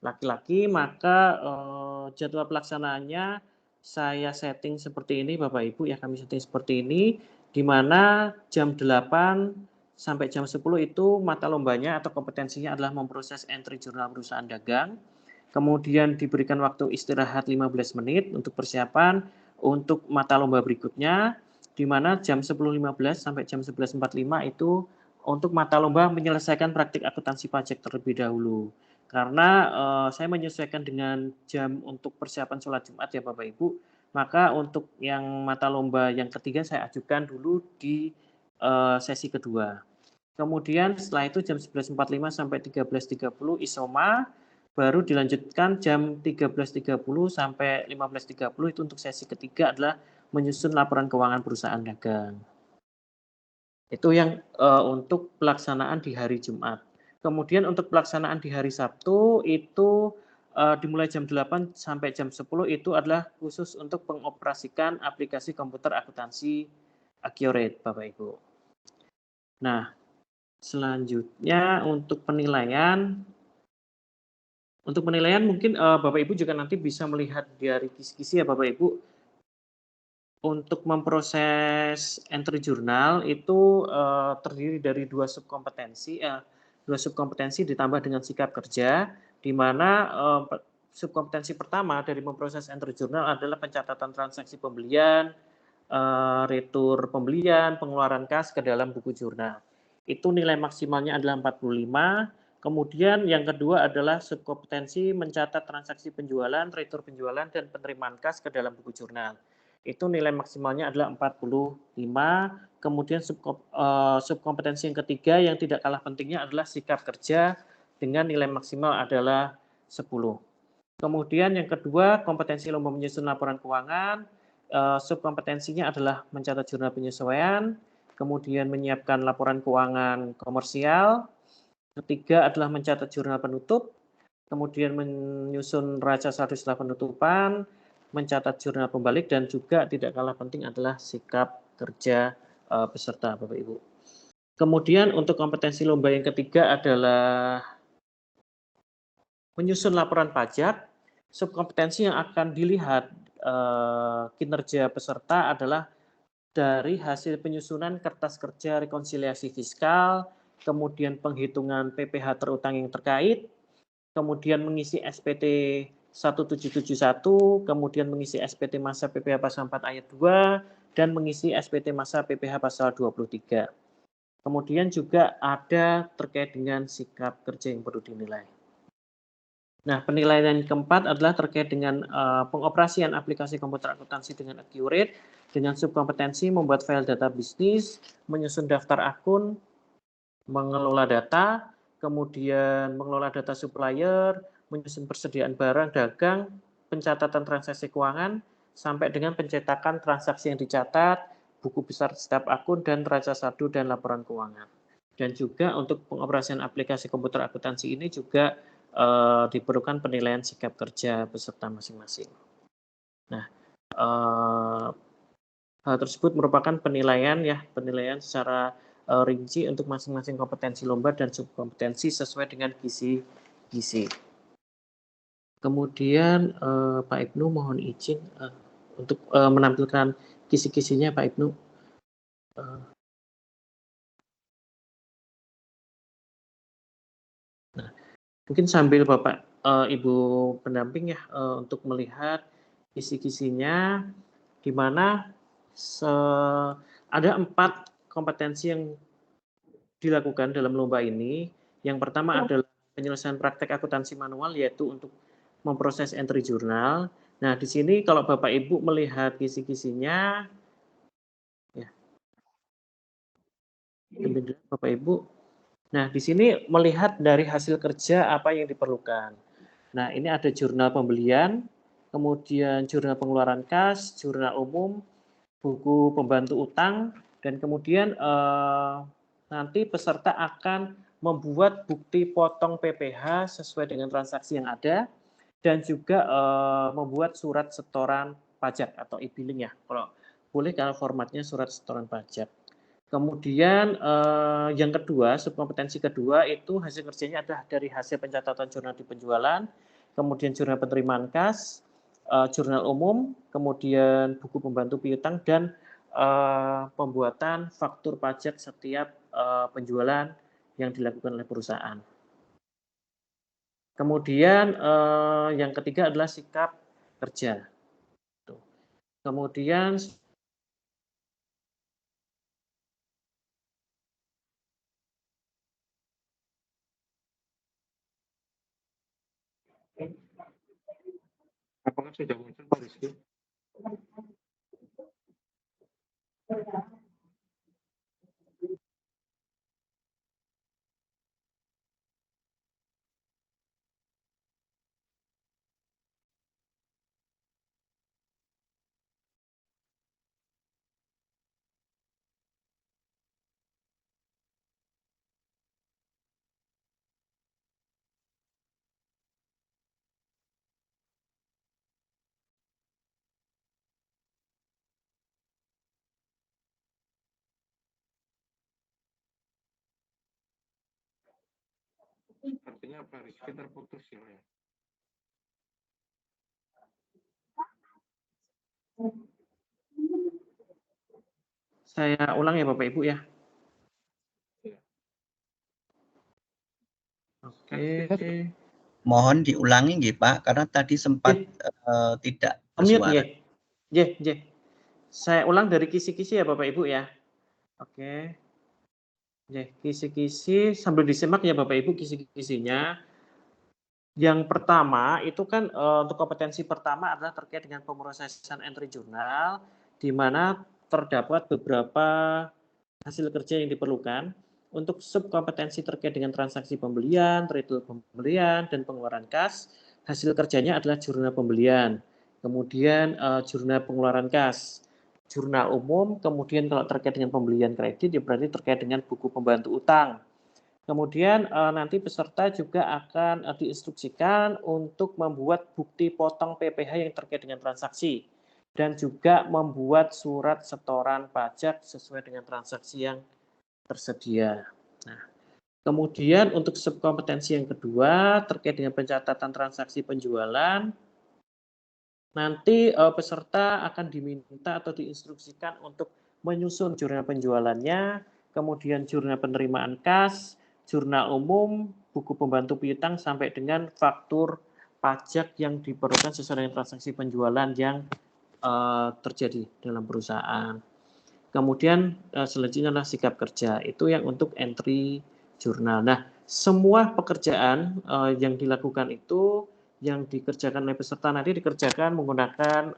laki-laki, maka jadwal pelaksanaannya saya setting seperti ini Bapak Ibu ya, kami setting seperti ini, di mana jam 8 sampai jam 10 itu mata lombanya atau kompetensinya adalah memproses entry jurnal perusahaan dagang, kemudian diberikan waktu istirahat 15 menit untuk persiapan untuk mata lomba berikutnya, di mana jam 10.15 sampai jam 11.45 itu untuk mata lomba menyelesaikan praktik akuntansi pajak terlebih dahulu. Karena saya menyesuaikan dengan jam untuk persiapan sholat Jumat ya Bapak Ibu, maka untuk yang mata lomba yang ketiga saya ajukan dulu di sesi kedua. Kemudian setelah itu jam 11.45 sampai 13.30 isoma, baru dilanjutkan jam 13.30 sampai 15.30 itu untuk sesi ketiga adalah menyusun laporan keuangan perusahaan dagang. Itu yang untuk pelaksanaan di hari Jumat. Kemudian untuk pelaksanaan di hari Sabtu itu dimulai jam 8 sampai jam 10 itu adalah khusus untuk mengoperasikan aplikasi komputer akuntansi Accurate, Bapak Ibu. Nah, selanjutnya untuk penilaian. Untuk penilaian mungkin Bapak Ibu juga nanti bisa melihat dari kisi-kisi ya Bapak Ibu. Untuk memproses entry jurnal itu terdiri dari dua subkompetensi ditambah dengan sikap kerja, di mana subkompetensi pertama dari memproses entry jurnal adalah pencatatan transaksi pembelian, retur pembelian, pengeluaran kas ke dalam buku jurnal. Itu nilai maksimalnya adalah 45. Kemudian yang kedua adalah subkompetensi mencatat transaksi penjualan, retur penjualan, dan penerimaan kas ke dalam buku jurnal. Itu nilai maksimalnya adalah 45. Kemudian subkompetensi yang ketiga yang tidak kalah pentingnya adalah sikap kerja dengan nilai maksimal adalah 10. Kemudian yang kedua, kompetensi lomba menyusun laporan keuangan, subkompetensinya adalah mencatat jurnal penyesuaian, kemudian menyiapkan laporan keuangan komersial, ketiga adalah mencatat jurnal penutup, kemudian menyusun neraca saldo setelah penutupan, mencatat jurnal pembalik, dan juga tidak kalah penting adalah sikap kerja peserta Bapak Ibu. Kemudian untuk kompetensi lomba yang ketiga adalah menyusun laporan pajak. Subkompetensi yang akan dilihat kinerja peserta adalah dari hasil penyusunan kertas kerja rekonsiliasi fiskal, kemudian penghitungan PPh terutang yang terkait, kemudian mengisi SPT 1771, kemudian mengisi SPT masa PPh pasal 4 ayat 2, dan mengisi SPT masa PPh pasal 23. Kemudian juga ada terkait dengan sikap kerja yang perlu dinilai. Nah, penilaian yang keempat adalah terkait dengan pengoperasian aplikasi komputer akuntansi dengan Accurate, dengan subkompetensi membuat file data bisnis, menyusun daftar akun, mengelola data, kemudian mengelola data supplier, menyusun persediaan barang dagang, pencatatan transaksi keuangan, sampai dengan pencetakan transaksi yang dicatat, buku besar setiap akun, dan neraca saldo dan laporan keuangan. Dan juga untuk pengoperasian aplikasi komputer akuntansi ini juga diperlukan penilaian sikap kerja peserta masing-masing. Nah, hal tersebut merupakan penilaian secara rinci untuk masing-masing kompetensi lomba dan subkompetensi sesuai dengan gizi. Kemudian Pak Ibnu mohon izin untuk menampilkan kisi-kisinya Pak Ibnu. Nah, mungkin sambil Bapak Ibu pendamping ya untuk melihat kisi-kisinya, di mana ada 4 kompetensi yang dilakukan dalam lomba ini. Yang pertama adalah penyelesaian praktek akuntansi manual, yaitu untuk memproses entry jurnal. Nah, di sini kalau Bapak Ibu melihat kisi-kisinya, ya, Bapak Ibu. Nah, di sini melihat dari hasil kerja apa yang diperlukan. Nah, ini ada jurnal pembelian, kemudian jurnal pengeluaran kas, jurnal umum, buku pembantu utang, dan kemudian nanti peserta akan membuat bukti potong PPh sesuai dengan transaksi yang ada, dan juga membuat surat setoran pajak atau e-billing ya, kalau boleh kalau formatnya surat setoran pajak. Kemudian yang kedua, subkompetensi kedua itu hasil kerjanya adalah dari hasil pencatatan jurnal di penjualan, kemudian jurnal penerimaan kas, jurnal umum, kemudian buku pembantu piutang, dan pembuatan faktur pajak setiap penjualan yang dilakukan oleh perusahaan. Kemudian yang ketiga adalah sikap kerja. Kemudian
apakah sudah muncul Pak Rizky? Artinya Pak Rizky terputus ya.
saya ulang ya Bapak Ibu ya. Oke.
Mohon diulangi nggih Pak, karena tadi sempat tidak bersuara.
Saya ulang dari kisi-kisi ya Bapak Ibu ya. Oke. Kisi-kisi sambil disimak ya Bapak Ibu kisi-kisinya. Yang pertama itu kan untuk kompetensi pertama adalah terkait dengan pemrosesan entry jurnal, di mana terdapat beberapa hasil kerja yang diperlukan. Untuk subkompetensi terkait dengan transaksi pembelian, retail pembelian, dan pengeluaran kas, hasil kerjanya adalah jurnal pembelian. Kemudian jurnal pengeluaran kas, jurnal umum, kemudian kalau terkait dengan pembelian kredit, ya berarti terkait dengan buku pembantu utang. Kemudian nanti peserta juga akan diinstruksikan untuk membuat bukti potong PPh yang terkait dengan transaksi, dan juga membuat surat setoran pajak sesuai dengan transaksi yang tersedia. Nah, kemudian untuk subkompetensi yang kedua terkait dengan pencatatan transaksi penjualan, nanti peserta akan diminta atau diinstruksikan untuk menyusun jurnal penjualannya, kemudian jurnal penerimaan kas, jurnal umum, buku pembantu piutang, sampai dengan faktur pajak yang diperlukan sesuai dengan transaksi penjualan yang terjadi dalam perusahaan. Kemudian selanjutnya adalah sikap kerja, itu yang untuk entry jurnal. Nah, semua pekerjaan yang dilakukan itu yang dikerjakan oleh peserta nanti dikerjakan menggunakan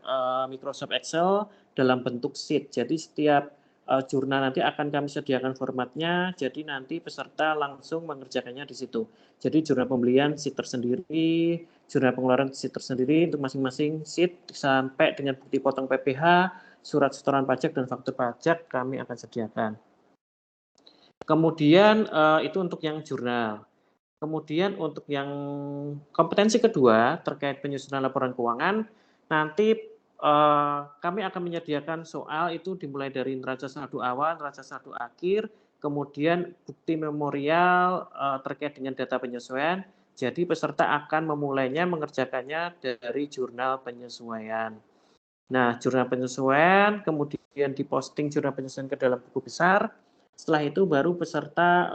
Microsoft Excel dalam bentuk sheet. Jadi setiap jurnal nanti akan kami sediakan formatnya, jadi nanti peserta langsung mengerjakannya di situ. Jadi jurnal pembelian sheet tersendiri, jurnal pengeluaran sheet tersendiri untuk masing-masing sheet, sampai dengan bukti potong PPh, surat setoran pajak, dan faktur pajak kami akan sediakan. Kemudian itu untuk yang jurnal. Kemudian untuk yang kompetensi kedua terkait penyusunan laporan keuangan, nanti kami akan menyediakan soal itu dimulai dari neraca saldo awal, neraca saldo akhir, kemudian bukti memorial terkait dengan data penyesuaian. Jadi peserta akan memulainya mengerjakannya dari jurnal penyesuaian. Nah, jurnal penyesuaian, kemudian diposting jurnal penyesuaian ke dalam buku besar. Setelah itu baru peserta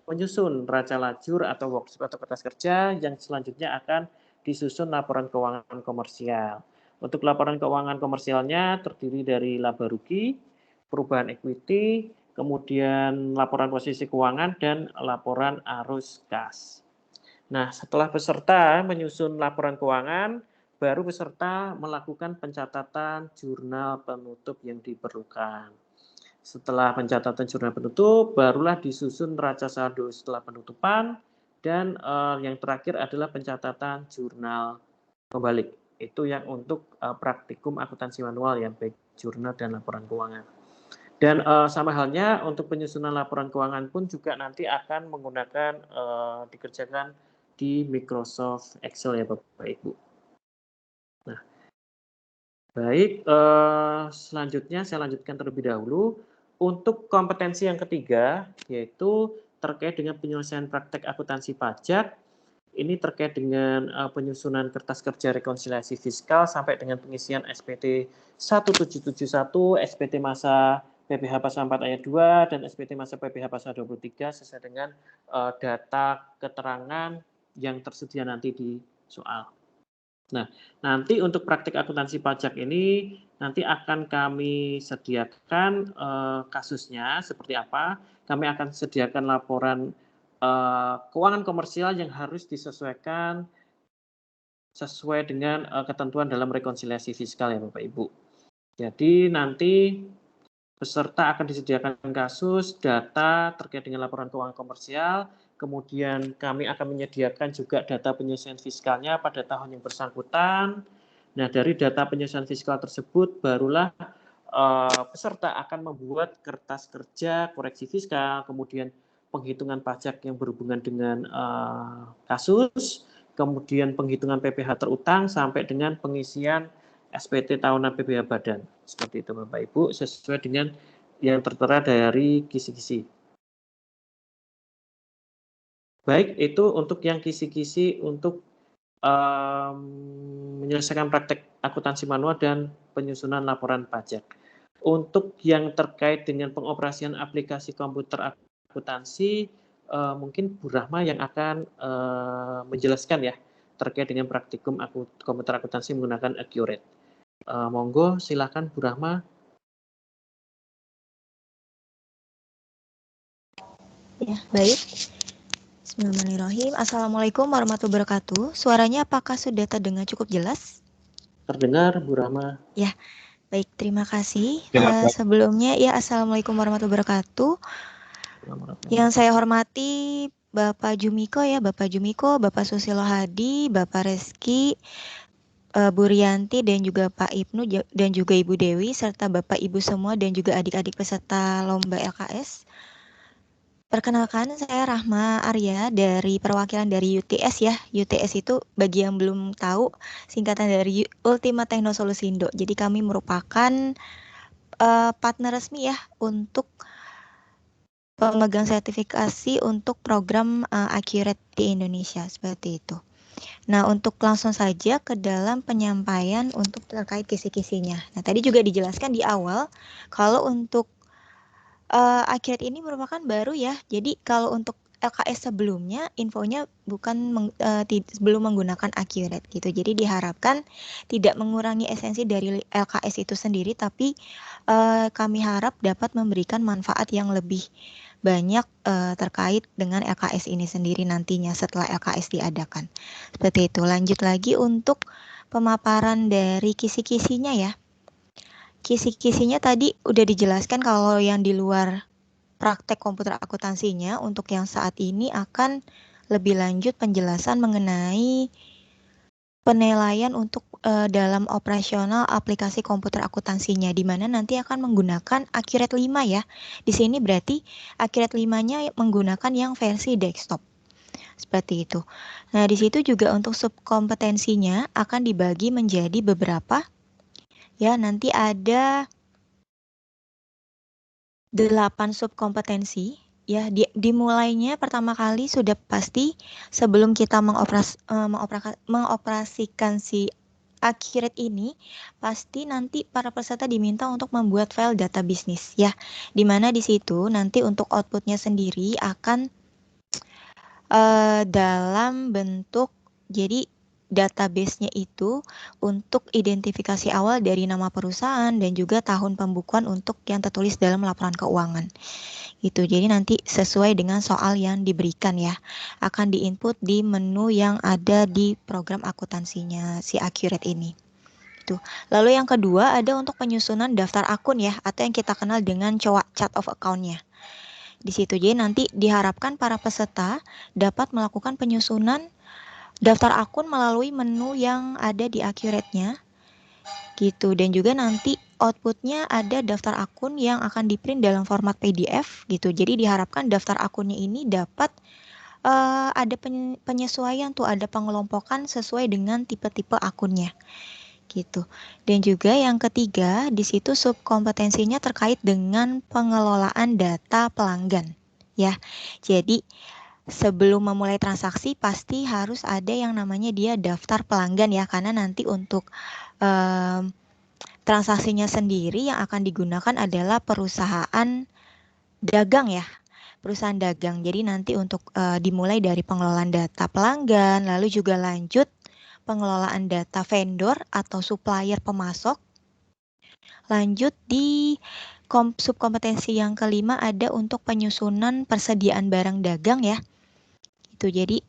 menyusun neraca lajur atau worksheet atau kertas kerja yang selanjutnya akan disusun laporan keuangan komersial. Untuk laporan keuangan komersialnya terdiri dari laba rugi, perubahan equity, kemudian laporan posisi keuangan, dan laporan arus kas. Nah, setelah peserta menyusun laporan keuangan, baru peserta melakukan pencatatan jurnal penutup yang diperlukan. Setelah pencatatan jurnal penutup, barulah disusun neraca saldo setelah penutupan, dan yang terakhir adalah pencatatan jurnal pembalik. Itu yang untuk praktikum akuntansi manual ya, baik jurnal dan laporan keuangan. Dan sama halnya untuk penyusunan laporan keuangan pun juga nanti akan menggunakan dikerjakan di Microsoft Excel ya Bapak Ibu. Nah, baik, selanjutnya saya lanjutkan terlebih dahulu. Untuk kompetensi yang ketiga, yaitu terkait dengan penyelesaian praktek akuntansi pajak. Ini terkait dengan penyusunan kertas kerja rekonsiliasi fiskal sampai dengan pengisian SPT 1771, SPT masa PPh Pasal 4 ayat 2, dan SPT masa PPh Pasal 23 sesuai dengan data keterangan yang tersedia nanti di soal. Nah, nanti untuk praktik akuntansi pajak ini nanti akan kami sediakan kasusnya seperti apa. Kami akan sediakan laporan keuangan komersial yang harus disesuaikan sesuai dengan ketentuan dalam rekonsiliasi fiskal ya Bapak Ibu. Jadi nanti peserta akan disediakan kasus, data terkait dengan laporan keuangan komersial, kemudian kami akan menyediakan juga data penyesuaian fiskalnya pada tahun yang bersangkutan. Nah, dari data penyesuaian fiskal tersebut barulah peserta akan membuat kertas kerja koreksi fiskal, kemudian penghitungan pajak yang berhubungan dengan kasus, kemudian penghitungan PPh terutang sampai dengan pengisian SPT tahunan PPh badan. Seperti itu Bapak Ibu, sesuai dengan yang tertera dari kisi-kisi. Baik, itu untuk yang kisi-kisi untuk menyelesaikan praktek akuntansi manual dan penyusunan laporan pajak. Untuk yang terkait dengan pengoperasian aplikasi komputer akuntansi, mungkin Bu Rahma yang akan menjelaskan ya terkait dengan praktikum komputer akuntansi menggunakan Accurate. Monggo silakan Bu Rahma.
Ya, baik. Bismillahirrahmanirrahim. Assalamualaikum warahmatullahi wabarakatuh. Suaranya apakah sudah terdengar cukup jelas?
Terdengar Bu Rahma.
Ya, baik. Terima kasih. Sebelumnya ya, Assalamualaikum warahmatullahi wabarakatuh. Yang saya hormati Bapak Jumiko ya, Bapak Jumiko, Bapak Susilo Hadi, Bapak Reski, Bu Rianti dan juga Pak Ibnu dan juga Ibu Dewi serta Bapak Ibu semua dan juga adik-adik peserta lomba LKS. Perkenalkan, saya Rahma Arya dari perwakilan dari UTS ya. UTS itu bagi yang belum tahu singkatan dari Ultima Tekno Solusindo. Jadi kami merupakan partner resmi ya untuk pemegang sertifikasi untuk program Accurate di Indonesia seperti itu. Nah, untuk langsung saja ke dalam penyampaian untuk terkait kisi-kisinya. Nah, tadi juga dijelaskan di awal kalau untuk Accurate ini merupakan baru ya. Jadi kalau untuk LKS sebelumnya infonya bukan belum menggunakan Accurate gitu. Jadi diharapkan tidak mengurangi esensi dari LKS itu sendiri, tapi kami harap dapat memberikan manfaat yang lebih banyak terkait dengan LKS ini sendiri nantinya setelah LKS diadakan. Seperti itu. Lanjut lagi untuk pemaparan dari kisi-kisinya ya. Kisi-kisinya tadi udah dijelaskan kalau yang di luar praktek komputer akuntansinya, untuk yang saat ini akan lebih lanjut penjelasan mengenai penilaian untuk dalam operasional aplikasi komputer akuntansinya, di mana nanti akan menggunakan Accurate 5 ya. Di sini berarti Accurate 5-nya menggunakan yang versi desktop. Seperti itu. Nah, di situ juga untuk subkompetensinya akan dibagi menjadi beberapa. Ya, nanti ada 8 subkompetensi. Ya, dimulainya pertama kali sudah pasti sebelum kita mengoperasikan si Accurate ini, pasti nanti para peserta diminta untuk membuat file data bisnis ya. Dimana di situ nanti untuk outputnya sendiri akan dalam bentuk, jadi database-nya itu untuk identifikasi awal dari nama perusahaan dan juga tahun pembukuan untuk yang tertulis dalam laporan keuangan. Gitu. Jadi nanti sesuai dengan soal yang diberikan ya, akan diinput di menu yang ada di program akuntansinya si Accurate ini. Itu. Lalu yang kedua ada untuk penyusunan daftar akun ya, atau yang kita kenal dengan chart of account-nya. Di situ jadi nanti diharapkan para peserta dapat melakukan penyusunan daftar akun melalui menu yang ada di Accurate-nya. Gitu. Dan juga nanti outputnya ada daftar akun yang akan di-print dalam format PDF gitu. Jadi diharapkan daftar akunnya ini dapat ada penyesuaian tuh, ada pengelompokan sesuai dengan tipe-tipe akunnya gitu. Dan juga yang ketiga di situ subkompetensinya terkait dengan pengelolaan data pelanggan ya. Jadi sebelum memulai transaksi pasti harus ada yang namanya dia daftar pelanggan ya, karena nanti untuk transaksinya sendiri yang akan digunakan adalah perusahaan dagang ya, perusahaan dagang. Jadi nanti untuk dimulai dari pengelolaan data pelanggan, lalu juga lanjut pengelolaan data vendor atau supplier pemasok. Lanjut di subkompetensi yang kelima ada untuk penyusunan persediaan barang dagang ya. Itu jadi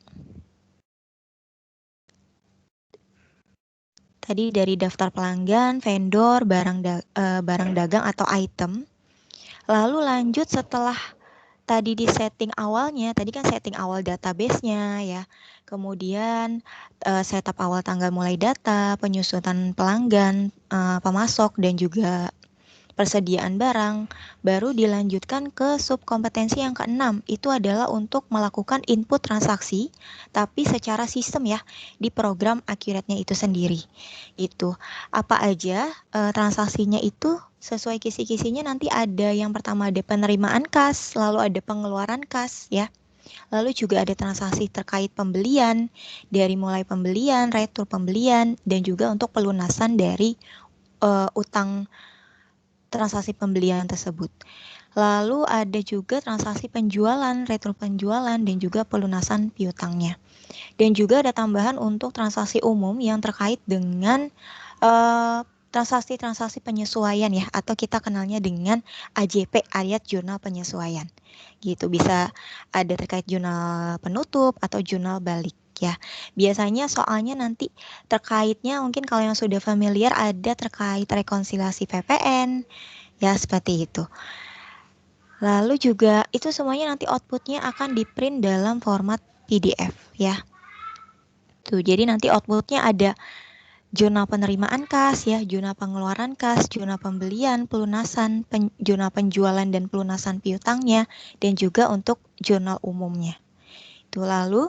tadi dari daftar pelanggan, vendor, barang dagang atau item. Lalu lanjut setelah tadi di setting awalnya, tadi kan setting awal database-nya ya. Kemudian setup awal tanggal mulai data, penyusunan pelanggan, pemasok dan juga persediaan barang, baru dilanjutkan ke subkompetensi yang keenam. Itu adalah untuk melakukan input transaksi, tapi secara sistem ya, di program Accurate-nya itu sendiri. Itu apa aja transaksinya itu sesuai kisi-kisinya nanti ada yang pertama ada penerimaan kas, lalu ada pengeluaran kas ya. Lalu juga ada transaksi terkait pembelian, dari mulai pembelian, retur pembelian, dan juga untuk pelunasan dari utang transaksi pembelian tersebut. Lalu ada juga transaksi penjualan, retur penjualan, dan juga pelunasan piutangnya. Dan juga ada tambahan untuk transaksi umum yang terkait dengan transaksi-transaksi penyesuaian ya, atau kita kenalnya dengan AJP, ayat jurnal penyesuaian. Gitu, bisa ada terkait jurnal penutup atau jurnal balik ya. Biasanya soalnya nanti terkaitnya mungkin kalau yang sudah familiar ada terkait rekonsiliasi PPN ya, seperti itu. Lalu juga itu semuanya nanti outputnya akan di-print dalam format PDF ya. Tuh, jadi nanti outputnya ada jurnal penerimaan kas ya, jurnal pengeluaran kas, jurnal pembelian, pelunasan, jurnal penjualan dan pelunasan piutangnya, dan juga untuk jurnal umumnya. Itu lalu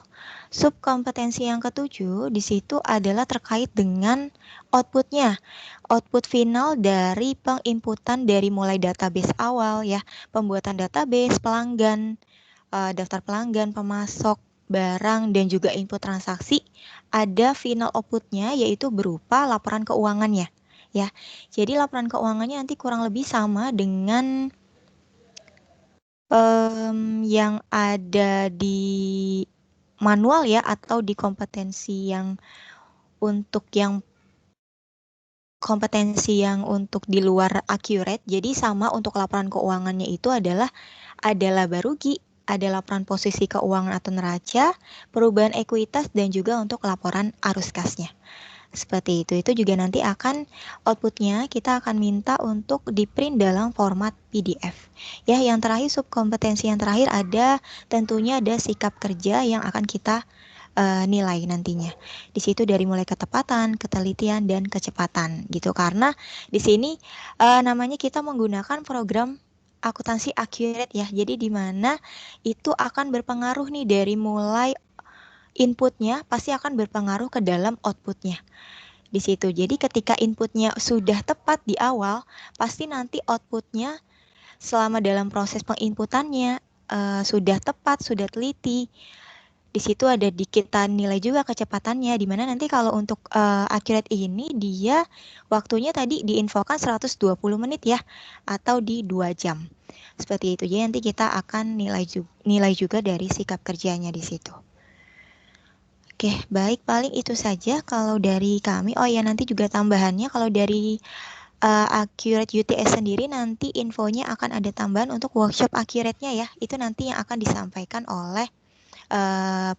subkompetensi yang ketujuh di situ adalah terkait dengan outputnya, output final dari penginputan dari mulai database awal ya, pembuatan database, pelanggan, daftar pelanggan, pemasok, barang, dan juga input transaksi. Ada final outputnya yaitu berupa laporan keuangannya ya. Jadi laporan keuangannya nanti kurang lebih sama dengan yang ada di manual ya, atau di kompetensi yang untuk di luar Accurate. Jadi sama untuk laporan keuangannya itu adalah ada laba rugi, ada laporan posisi keuangan atau neraca, perubahan ekuitas, dan juga untuk laporan arus kasnya. Seperti itu juga nanti akan outputnya kita akan minta untuk di-print dalam format PDF. Ya, yang terakhir subkompetensi yang terakhir ada tentunya ada sikap kerja yang akan kita nilai nantinya. Di situ dari mulai ketepatan, ketelitian, dan kecepatan gitu. Karena di sini namanya kita menggunakan program akuntansi accurate ya. Jadi di mana itu akan berpengaruh nih dari mulai inputnya pasti akan berpengaruh ke dalam outputnya di situ. Jadi ketika inputnya sudah tepat di awal, pasti nanti outputnya selama dalam proses penginputannya sudah tepat, sudah teliti. Di situ ada dikitan nilai juga kecepatannya, di mana nanti kalau untuk accurate ini dia waktunya tadi diinfokan 120 menit ya, atau di 2 jam. Seperti itu. Jadi nanti kita akan nilai juga dari sikap kerjanya di situ. Oke, baik, paling itu saja kalau dari kami. Oh ya, nanti juga tambahannya kalau dari Accurate UTS sendiri nanti infonya akan ada tambahan untuk workshop Accurate-nya ya. Itu nanti yang akan disampaikan oleh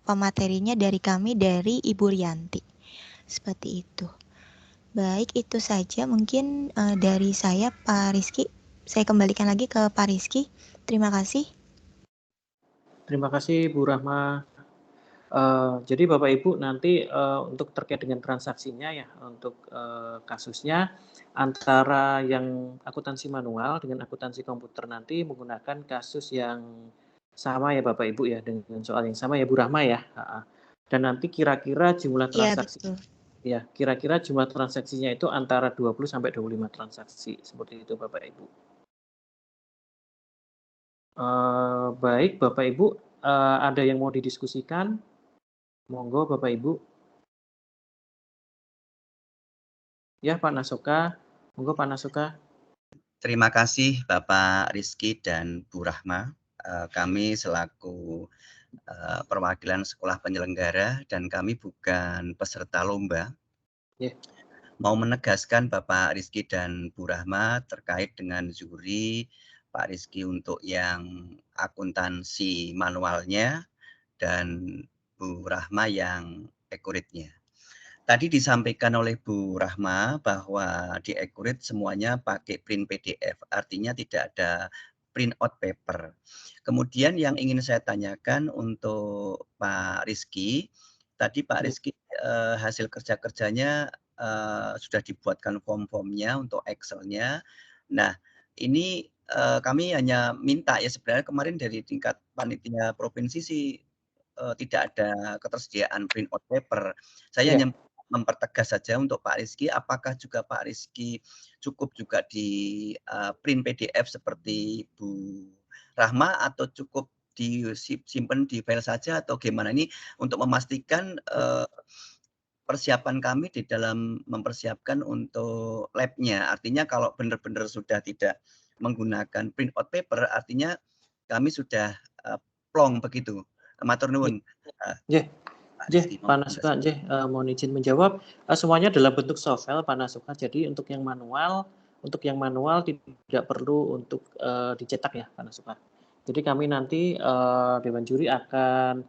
pematerinya dari kami, dari Ibu Rianti. Seperti itu. Baik, itu saja mungkin dari saya, Pak Rizky. Saya kembalikan lagi ke Pak Rizky. Terima kasih.
Terima kasih Bu Rahma. Jadi Bapak Ibu nanti untuk terkait dengan transaksinya ya, untuk kasusnya antara yang akuntansi manual dengan akuntansi komputer nanti menggunakan kasus yang sama ya Bapak Ibu ya, dengan soal yang sama ya Bu Rahma ya. Dan nanti kira-kira jumlah transaksi ya, kira-kira jumlah transaksinya itu antara 20 sampai 25 transaksi seperti itu Bapak Ibu. Baik Bapak Ibu, ada yang mau didiskusikan? Monggo Bapak Ibu. Ya Pak Nasoka, monggo Pak Nasoka.
Terima kasih Bapak Rizky dan Bu Rahma. Kami selaku perwakilan sekolah penyelenggara dan kami bukan peserta lomba.
Yeah.
Mau menegaskan Bapak Rizky dan Bu Rahma terkait dengan juri Pak Rizky untuk yang akuntansi manualnya dan Bu Rahma yang accurate-nya. Tadi disampaikan oleh Bu Rahma bahwa di Accurate semuanya pakai print PDF, artinya tidak ada print out paper. Kemudian yang ingin saya tanyakan untuk Pak Rizky, tadi Pak Rizky hasil kerja-kerjanya sudah dibuatkan form-formnya untuk Excel-nya. Nah, ini kami hanya minta ya sebenarnya kemarin dari tingkat panitia provinsi sih tidak ada ketersediaan print out paper. Saya hanya mempertegas saja untuk Pak Rizky, apakah juga Pak Rizky cukup juga di print PDF seperti Bu Rahma atau cukup disimpan di file saja atau gimana ini untuk memastikan persiapan kami di dalam mempersiapkan untuk lab-nya. Artinya kalau benar-benar sudah tidak menggunakan print out paper, artinya kami sudah plong begitu. Matur nuwun.
Pak Nasoka, mohon izin menjawab. Semuanya dalam bentuk soft file Pak Nasoka. Jadi untuk yang manual tidak perlu untuk dicetak ya Pak Nasoka. Jadi kami nanti Dewan Juri akan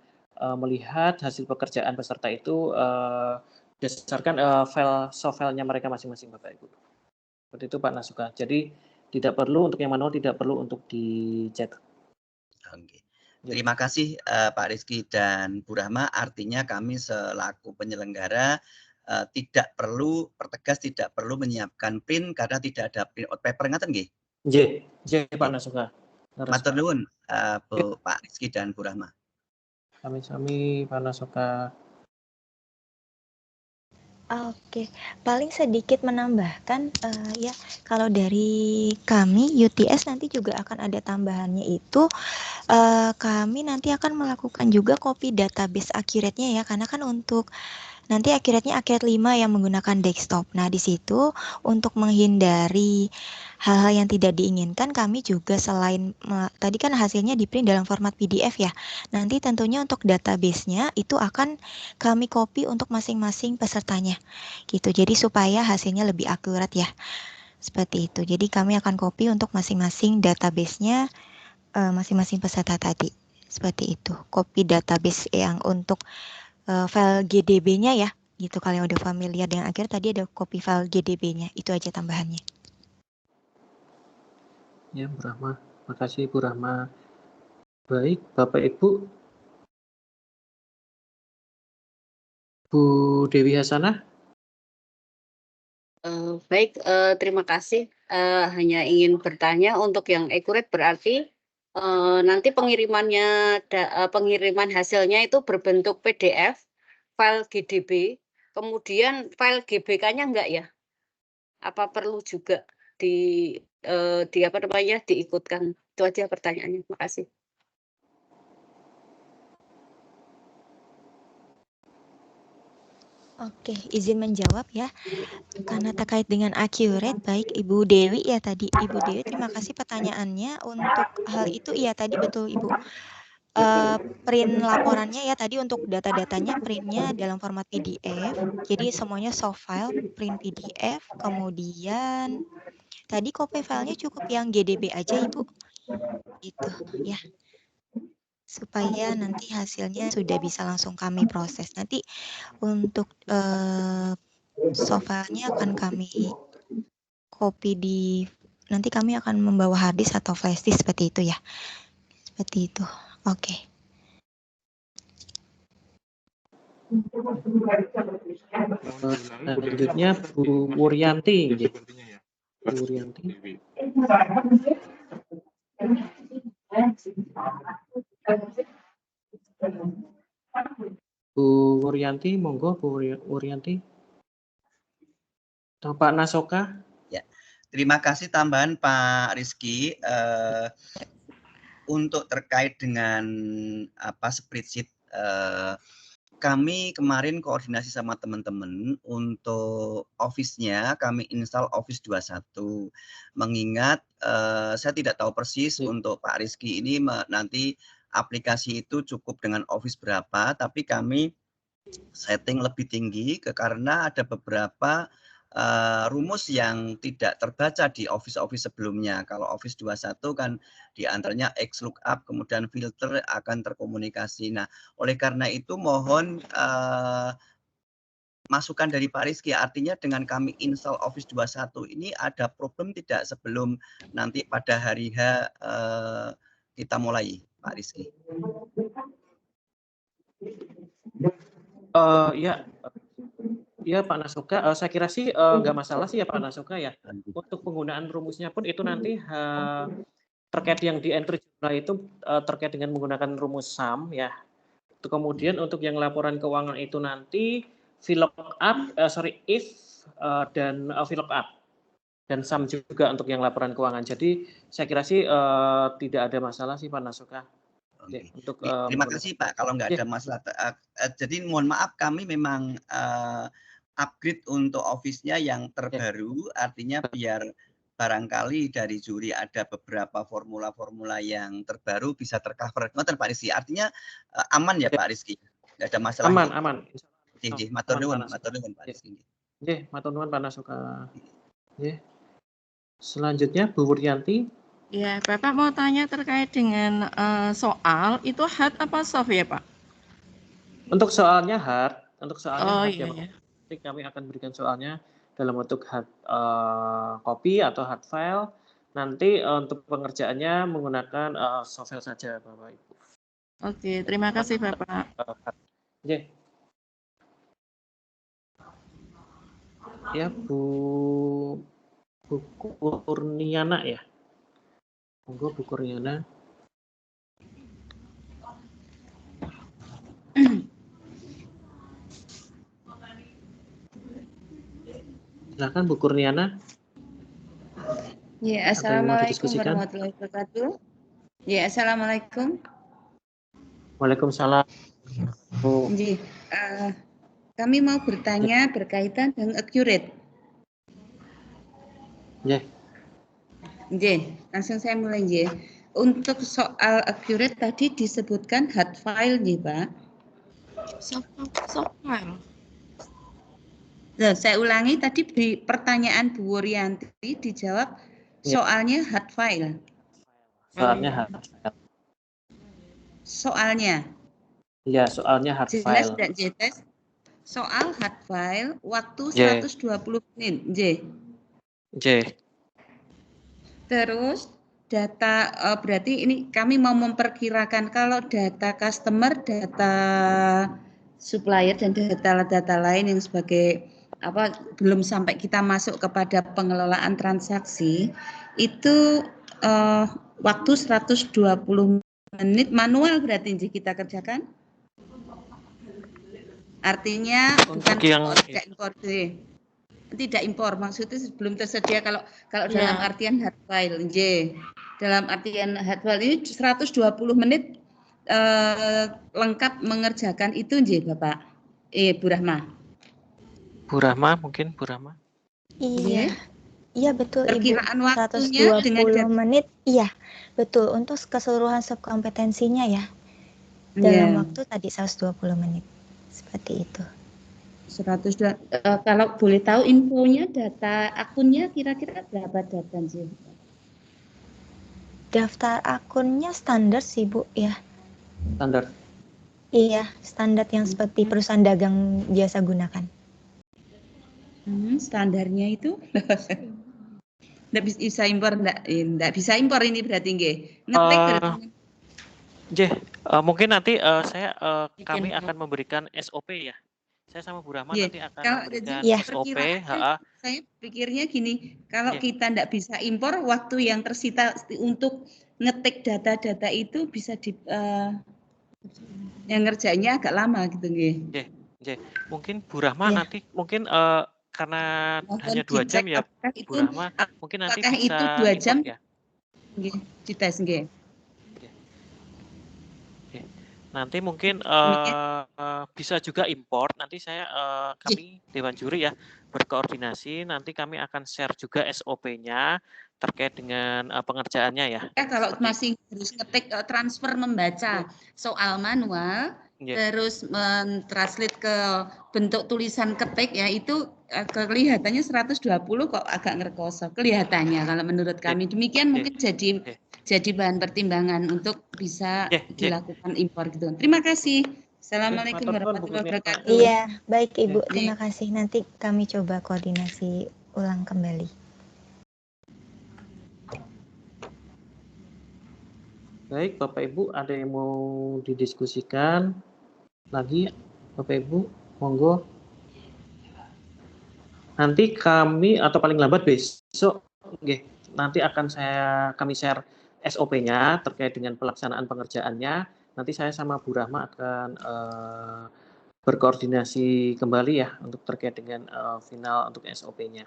melihat hasil pekerjaan peserta itu berdasarkan file soft file-nya mereka masing-masing Bapak Ibu. Seperti itu Pak Nasoka. Jadi tidak perlu untuk yang manual, tidak perlu untuk dicetak.
Oke. Terima kasih Pak Rizky dan Bu Rahma. Artinya kami selaku penyelenggara tidak perlu menyiapkan print karena tidak ada print out paper, ngaten nggih?
Nggih, Pak Nasoka.
Matur nuwun Pak Rizky dan Bu Rahma.
Sami-sami Pak Nasoka.
Oke, paling sedikit menambahkan ya kalau dari kami UTS nanti juga akan ada tambahannya itu kami nanti akan melakukan juga copy database Accurate-nya ya karena kan untuk nanti Accurate-nya Accurate 5 yang menggunakan desktop. Nah, di situ untuk menghindari hal-hal yang tidak diinginkan kami juga selain tadi kan hasilnya di-print dalam format PDF ya. Nanti tentunya untuk database-nya itu akan kami copy untuk masing-masing pesertanya. Gitu. Jadi supaya hasilnya lebih akurat ya. Seperti itu. Jadi kami akan copy untuk masing-masing database-nya masing-masing peserta tadi. Seperti itu. Copy database yang untuk file GDB-nya ya, gitu. Kalau yang udah familiar dengan akhir tadi ada copy file GDB-nya, itu aja tambahannya.
Ya, Bu Rahma. Makasih Bu Rahma. Baik, Bapak Ibu, Bu Dewi Hasanah.
Baik, terima kasih. Hanya ingin bertanya untuk yang accurate berarti nanti pengiriman hasilnya itu berbentuk PDF, file GDB, kemudian file GBK-nya enggak ya? Apa perlu juga diikutkan? Itu aja pertanyaannya. Terima kasih.
Oke, izin menjawab ya. Karena terkait dengan accurate, baik Ibu Dewi ya tadi. Ibu Dewi, terima kasih pertanyaannya. Untuk hal itu, iya tadi betul Ibu. Print laporannya ya tadi untuk data-datanya printnya dalam format PDF. Jadi semuanya soft file, print PDF. Kemudian tadi copy filenya cukup yang GDB aja Ibu. Itu ya. Supaya nanti hasilnya sudah bisa langsung kami proses. Nanti untuk soft file-nya akan kami copy nanti kami akan membawa hard disk atau flash disk seperti itu ya. Seperti itu. Oke.
Selanjutnya Bu Wuryanti. Bu Wuryanti. Bu Wuryanti, monggo Bu Wuryanti. Atau Pak Nasoka.
Ya, terima kasih tambahan Pak Rizky. Untuk terkait dengan spreadsheet, kami kemarin koordinasi sama teman-teman untuk Office-nya kami install Office 21. Mengingat saya tidak tahu persis untuk Pak Rizky ini nanti aplikasi itu cukup dengan Office berapa, tapi kami setting lebih tinggi karena ada beberapa rumus yang tidak terbaca di Office sebelumnya. Kalau Office 21 kan diantaranya XLOOKUP, kemudian filter akan terkomunikasi. Nah, oleh karena itu mohon masukan dari Pak Rizky, artinya dengan kami install Office 21 ini ada problem tidak sebelum nanti pada hari H kita mulai, Pak Rizky?
Ya Pak Nasoka, saya kira sih nggak masalah sih ya Pak Nasoka ya. Untuk penggunaan rumusnya pun itu nanti terkait yang di entry jurnal itu terkait dengan menggunakan rumus sum ya. Kemudian untuk yang laporan keuangan itu nanti if dan VLOOKUP dan sum juga untuk yang laporan keuangan. Jadi saya kira sih tidak ada masalah sih Pak Nasoka.
Oke. Terima kasih Pak, kalau nggak ada masalah. Jadi mohon maaf kami memang upgrade untuk Office-nya yang terbaru, artinya biar barangkali dari juri ada beberapa formula-formula yang terbaru bisa tercover. Ngoten Pak Rizky, artinya aman ya Pak Rizky? Nggak ada masalah?
Aman.
Matur nuwun Pak Rizky.
Matur nuwun Pak Nasoka. Selanjutnya Bu Wuryanti.
Ya, Bapak mau tanya terkait dengan soal itu hard apa soft ya Pak?
Untuk soalnya hard,
iya.
Nanti kami akan berikan soalnya dalam bentuk hard copy atau hard file. Nanti untuk pengerjaannya menggunakan soft file saja Bapak Ibu.
Oke, terima kasih Bapak.
Ya Bu Kurniana ya. Monggo Bu Kurniana. Silakan Bu Kurniana.
Ya, assalamualaikum warahmatullahi wabarakatuh. Ya, assalamualaikum.
Waalaikumsalam.
Kami mau bertanya berkaitan dengan accurate. Langsung saya mulai Untuk soal accurate tadi disebutkan hard file Pak.
Soft file.
Nah, saya ulangi tadi di pertanyaan Bu Wuryanti dijawab soalnya hard file. Soalnya.
Iya, soalnya hard file.
Jelas tidak jelas? Soal hard file waktu 120 menit. Terus data berarti ini kami mau memperkirakan kalau data customer, data
supplier dan data-data lain yang sebagai apa belum sampai kita masuk kepada pengelolaan transaksi itu waktu 120 menit manual berarti kita kerjakan. Artinya bukan
yang
tidak impor tidak impor, maksudnya belum tersedia kalau dalam artian hard file, dalam artian hard file ini 120 menit lengkap mengerjakan itu, Bapak. Bu Rahma.
Bu Rahma mungkin Bu Rahma.
Iya. Iya betul
Perkiraan
Ibu.
waktunya
120 menit. Iya, betul untuk keseluruhan subkompetensinya ya. Dalam waktu tadi 120 menit. Seperti itu.
102. Kalau boleh tahu infonya data akunnya kira-kira berapa data sih?
Daftar akunnya standar sih Bu ya.
Standar.
Iya, standar yang seperti perusahaan dagang biasa gunakan.
Standarnya itu nggak bisa impor, nggak bisa impor ini berarti nggih. Ngetik berarti.
Mungkin nanti kami akan memberikan SOP ya. Saya sama Bu Rahma nanti akan memberikan SOP.
Saya pikirnya gini, kalau kita nggak bisa impor, waktu yang tersita untuk ngetik data-data itu bisa yang ngerjainnya agak lama gitu nggih.
Mungkin Bu Rahma nanti mungkin karena hanya 2 jam ya Bu Rahma, mungkin nanti bisa
itu 2 jam
ya.
Nggih, dites nggih.
Nanti mungkin bisa juga import. Nanti kami Dewan Juri ya berkoordinasi. Nanti kami akan share juga SOP-nya terkait dengan pengerjaannya ya.
Kalau masih harus ngetik transfer membaca soal manual, terus mentranslate ke bentuk tulisan ketik ya itu kelihatannya 120 kok agak ngerkoso kelihatannya kalau menurut kami. Demikian mungkin jadi bahan pertimbangan untuk bisa dilakukan impor gitu. Terima kasih. Assalamualaikum warahmatullahi wabarakatuh.
Iya, baik Ibu. Terima kasih. Nanti kami coba koordinasi ulang kembali.
Baik, Bapak Ibu, ada yang mau didiskusikan lagi? Bapak Ibu, monggo. Nanti kami atau paling lambat besok, nanti akan kami share SOP-nya terkait dengan pelaksanaan pengerjaannya. Nanti saya sama Bu Rahma akan berkoordinasi kembali ya untuk terkait dengan final untuk SOP-nya.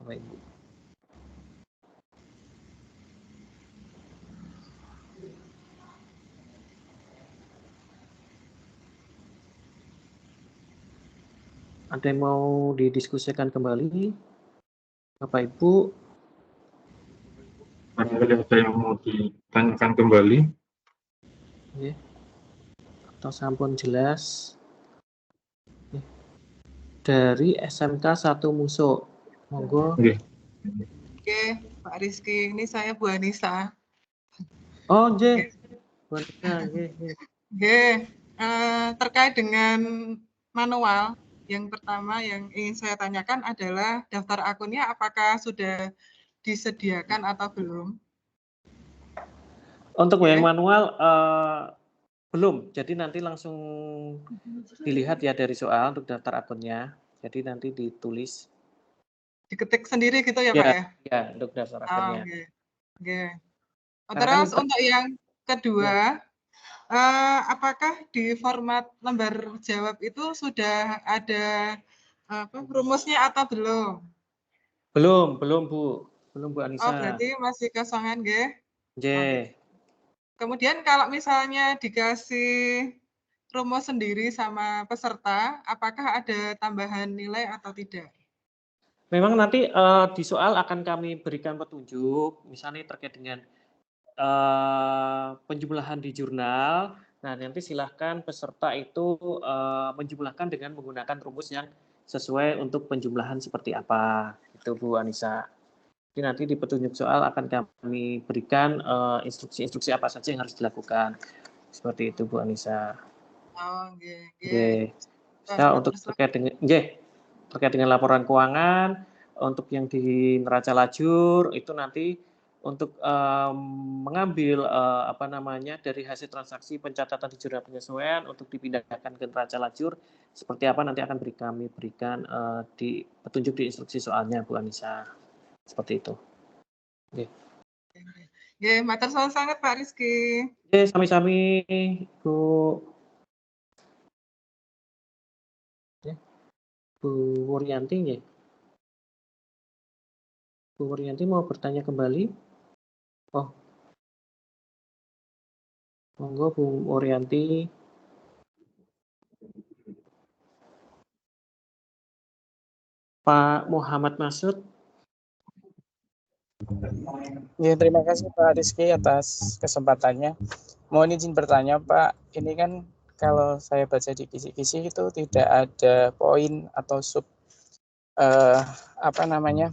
Bapak Ibu. Ada yang mau didiskusikan kembali? Bapak Ibu?
Ada yang mau ditanyakan kembali?
Atau sampun jelas? Dari SMK 1 Muso. Monggo.
Oke, Pak Rizky. Ini saya Bu Anissa.
Oh, Bu Anissa.
Terkait dengan manual, yang pertama yang ingin saya tanyakan adalah daftar akunnya apakah sudah disediakan atau belum?
Untuk yang manual belum, jadi nanti langsung dilihat ya dari soal untuk daftar akunnya. Jadi nanti ditulis.
Diketik sendiri gitu ya Pak ya?
Ya, untuk daftar akunnya.
Terus untuk yang kedua, apakah di format lembar jawab itu sudah ada rumusnya atau belum?
Belum Bu Anissa.
Oh, berarti masih kosongan nggih?
Kemudian
kalau misalnya dikasih rumus sendiri sama peserta, apakah ada tambahan nilai atau tidak?
Memang nanti di soal akan kami berikan petunjuk, misalnya terkait dengan penjumlahan di jurnal. Nah, nanti silahkan peserta itu menjumlahkan dengan menggunakan rumus yang sesuai untuk penjumlahan seperti apa. Itu Bu Anissa. Jadi nanti di petunjuk soal akan kami berikan instruksi-instruksi apa saja yang harus dilakukan. Seperti itu Bu Anissa. Untuk terkait dengan laporan keuangan, untuk yang di neraca lajur itu nanti untuk mengambil apa namanya dari hasil transaksi pencatatan di jurnal penyesuaian untuk dipindahkan ke neraca lajur seperti apa nanti akan kami berikan di petunjuk di instruksi soalnya Bu Anissa, seperti itu. Oke.
Ya, matur suwun sangat Pak Rizky.
Oke, sami-sami Bu. Bu Wuryanti ya. Bu Wuryanti mau bertanya kembali? Oh, monggo Bu Wuryanti. Pak Muhammad Masud.
Ya, terima kasih Pak Rizky atas kesempatannya. Mohon izin bertanya Pak, ini kan kalau saya baca di kisi-kisi itu tidak ada poin atau sub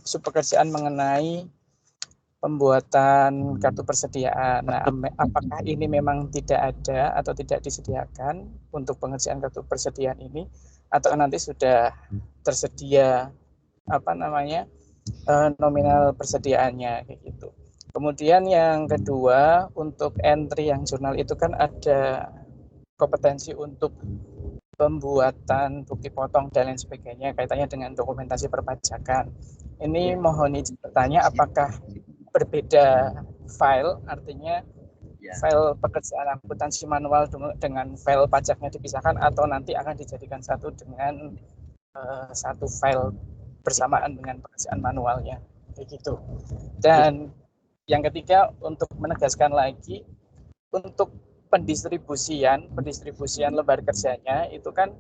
sub pekerjaan mengenai pembuatan kartu persediaan. Nah, apakah ini memang tidak ada atau tidak disediakan untuk pengerjaan kartu persediaan ini, atau nanti sudah tersedia nominal persediaannya kayak gitu. Kemudian yang kedua, untuk entry yang jurnal itu kan ada kompetensi untuk pembuatan bukti potong dan lain sebagainya kaitannya dengan dokumentasi perpajakan. Ini mohon izin bertanya, apakah berbeda file, artinya file pekerjaan akuntansi manual dengan file pajaknya dipisahkan, atau nanti akan dijadikan satu dengan satu file bersamaan dengan pekerjaan manualnya, begitu. Dan yang ketiga, untuk menegaskan lagi, untuk pendistribusian lembar kerjanya itu kan,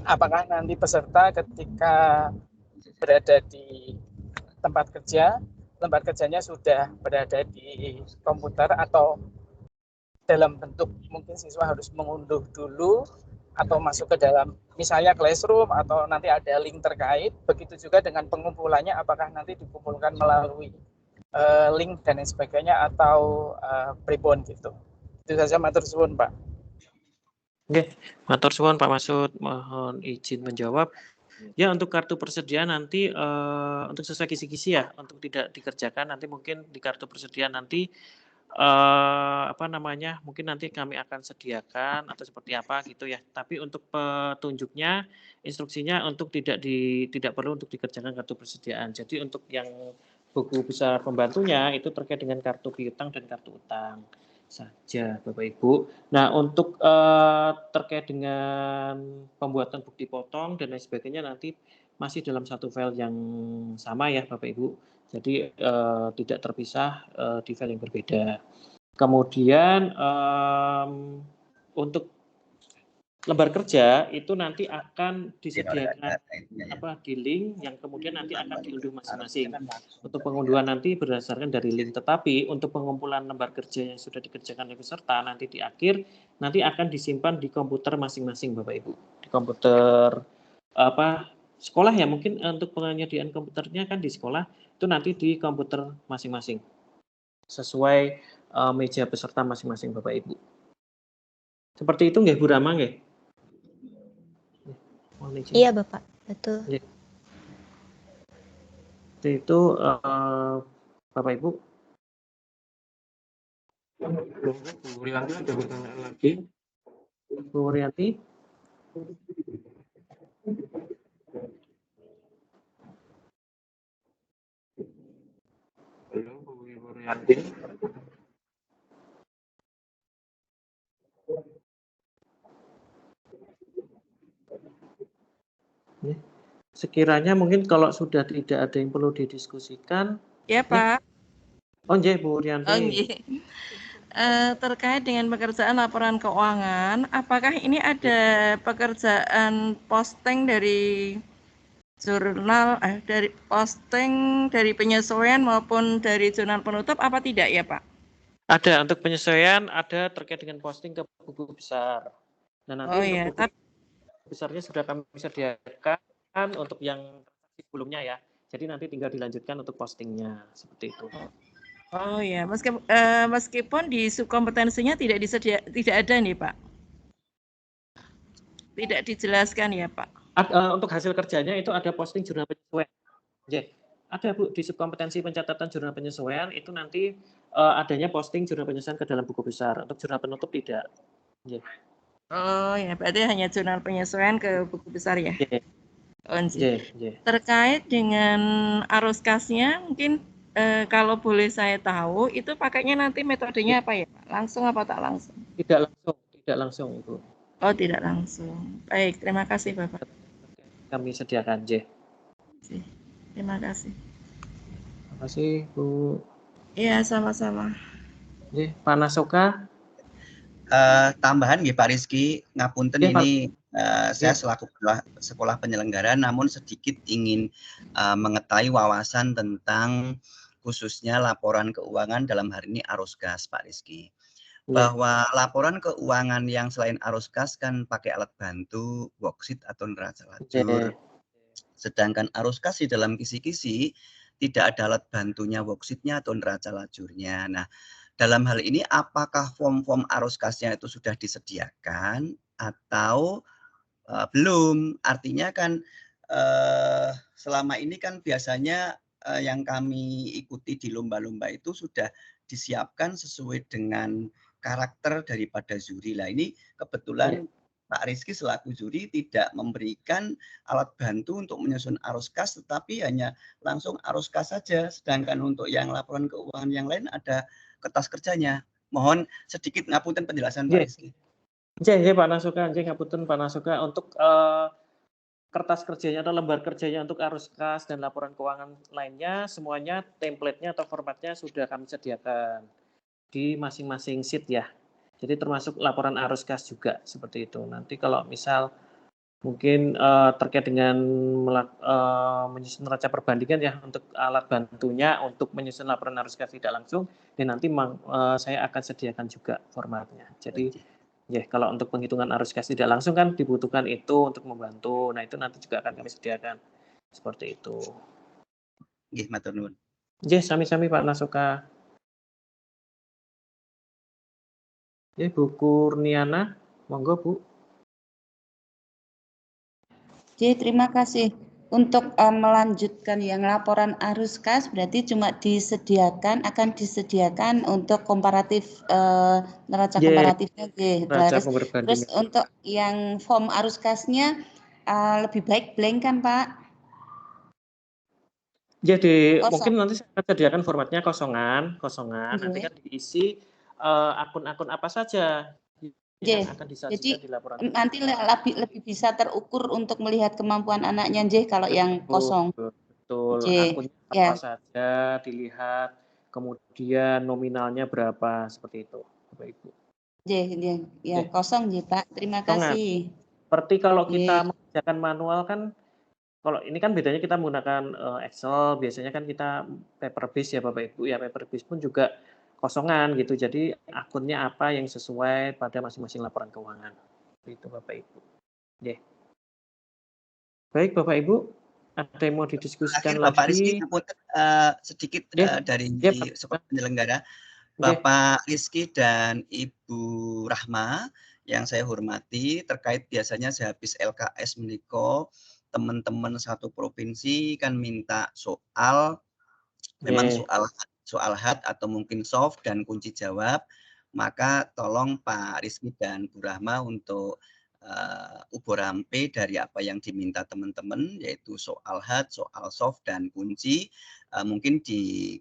apakah nanti peserta ketika berada di tempat kerja, lembar kerjanya sudah berada di komputer, atau dalam bentuk mungkin siswa harus mengunduh dulu atau masuk ke dalam misalnya Classroom, atau nanti ada link terkait. Begitu juga dengan pengumpulannya, apakah nanti dikumpulkan melalui link dan lain sebagainya, atau pribon gitu. Itu saja, matur suwun Pak.
Oke, matur suwun Pak Masud, mohon izin menjawab. Ya, untuk kartu persediaan nanti untuk sesuai kisi-kisi ya, untuk tidak dikerjakan nanti mungkin di kartu persediaan nanti mungkin nanti kami akan sediakan atau seperti apa gitu ya. Tapi untuk petunjuknya, instruksinya untuk tidak perlu untuk dikerjakan kartu persediaan. Jadi untuk yang buku besar pembantunya itu terkait dengan kartu piutang dan kartu utang saja Bapak Ibu. Nah, untuk terkait dengan pembuatan bukti potong dan lain sebagainya nanti masih dalam satu file yang sama ya Bapak Ibu. Jadi tidak terpisah di file yang berbeda. Kemudian untuk lembar kerja itu nanti akan disediakan di link yang kemudian nanti akan diunduh masing-masing. Untuk pengunduhan nanti berdasarkan dari link, tetapi untuk pengumpulan lembar kerja yang sudah dikerjakan oleh peserta nanti di akhir nanti akan disimpan di komputer masing-masing Bapak Ibu. Di komputer sekolah ya, mungkin untuk penyediaan komputernya kan di sekolah itu nanti di komputer masing-masing sesuai meja peserta masing-masing Bapak Ibu. Seperti itu nggih Bu Rama nggih?
Iya Bapak, betul.
Itu Bapak Ibu.
Bu Wuryanti ada pertanyaan lagi?
Bu Wuryanti.
Halo Bu Wuryanti.
Sekiranya mungkin kalau sudah tidak ada yang perlu didiskusikan.
Ya Pak.
Oh nggih Bu Wuryanti.
Terkait dengan pekerjaan laporan keuangan, apakah ini ada pekerjaan posting dari jurnal, dari posting dari penyesuaian maupun dari jurnal penutup apa tidak ya Pak?
Ada, untuk penyesuaian ada terkait dengan posting ke buku besar. Nah nanti untuk buku besarnya sudah kami sediakan untuk yang sebelumnya ya. Jadi nanti tinggal dilanjutkan untuk postingnya seperti itu.
Oh ya, meskipun di subkompetensinya tidak ada nih Pak. Tidak dijelaskan ya Pak.
Untuk hasil kerjanya itu ada posting jurnal penyesuaian. Ada Bu, di subkompetensi pencatatan jurnal penyesuaian itu nanti adanya posting jurnal penyesuaian ke dalam buku besar. Untuk jurnal penutup tidak. Yeah.
Oh ya, berarti hanya jurnal penyesuaian ke buku besar ya?
Yeah.
Terkait dengan arus kasnya, mungkin kalau boleh saya tahu, itu pakainya nanti metodenya apa ya Pak? Langsung apa tak langsung?
Tidak langsung Ibu.
Oh tidak langsung. Baik, terima kasih Bapak.
Kami sediakan,
Terima kasih.
Terima kasih Bu.
Iya, sama-sama.
Pak Nasoka.
Tambahan nggih Pak Rizky, ngapunten ini saya selaku sekolah penyelenggara namun sedikit ingin mengetahui wawasan tentang khususnya laporan keuangan dalam hari ini arus kas Pak Rizky. Bahwa laporan keuangan yang selain arus kas kan pakai alat bantu, worksheet atau neraca lajur. Sedangkan arus kas di dalam kisi-kisi tidak ada alat bantunya, worksheetnya atau neraca lajurnya. Nah, dalam hal ini apakah form-form arus kasnya itu sudah disediakan atau belum? Artinya kan selama ini kan biasanya yang kami ikuti di lomba-lomba itu sudah disiapkan sesuai dengan karakter daripada juri. Lah ini kebetulan Pak Rizky selaku juri tidak memberikan alat bantu untuk menyusun arus kas, tetapi hanya langsung arus kas saja. Sedangkan untuk yang laporan keuangan yang lain ada kertas kerjanya. Mohon sedikit ngapunten penjelasan Pak Rizky.
Pak Nasoka, ngapunten Pak Nasoka, untuk kertas kerjanya atau lembar kerjanya untuk arus kas dan laporan keuangan lainnya, semuanya template-nya atau formatnya sudah kami sediakan di masing-masing sheet ya. Jadi termasuk laporan arus kas juga seperti itu. Nanti kalau misal mungkin terkait dengan menyusun neraca perbandingan ya untuk alat bantunya untuk menyusun laporan arus kas tidak langsung, dan nanti saya akan sediakan juga formatnya. Jadi kalau untuk penghitungan arus kas tidak langsung kan dibutuhkan itu untuk membantu. Nah itu nanti juga akan kami sediakan seperti itu.
Nggih, matur nuwun.
Sami-sami Pak Nasoka. Bu Kurniana, monggo Bu.
Terima kasih. Untuk melanjutkan yang laporan arus kas berarti cuma akan disediakan untuk komparatif neraca komparatifnya. Terus untuk yang form arus kasnya lebih baik blank kan Pak?
Jadi mungkin nanti saya akan sediakan formatnya kosongan. Nanti kan diisi akun-akun apa saja yang akan disajikan di laporan.
Nanti lebih bisa terukur untuk melihat kemampuan anaknya kalau yang kosong.
Betul. Akunnya apa saja dilihat, kemudian nominalnya berapa seperti itu, Bapak Ibu.
Kosong Pak. Terima kasih.
Seperti kalau kita mengerjakan manual kan, kalau ini kan bedanya kita menggunakan Excel, biasanya kan kita paper base ya Bapak Ibu, ya paper base pun juga kosongan gitu. Jadi akunnya apa yang sesuai pada masing-masing laporan keuangan. Itu Bapak Ibu. Baik Bapak Ibu, ada yang mau didiskusikan lagi?
Bapak Rizky, sedikit dari sekolah penyelenggara. Bapak Rizky dan Ibu Rahma yang saya hormati, terkait biasanya sehabis LKS meniko, teman-teman satu provinsi kan minta soal, memang soal hard atau mungkin soft dan kunci jawab, maka tolong Pak Rizky dan Bu Rahma untuk uborampe dari apa yang diminta teman-teman, yaitu soal hard, soal soft dan kunci, mungkin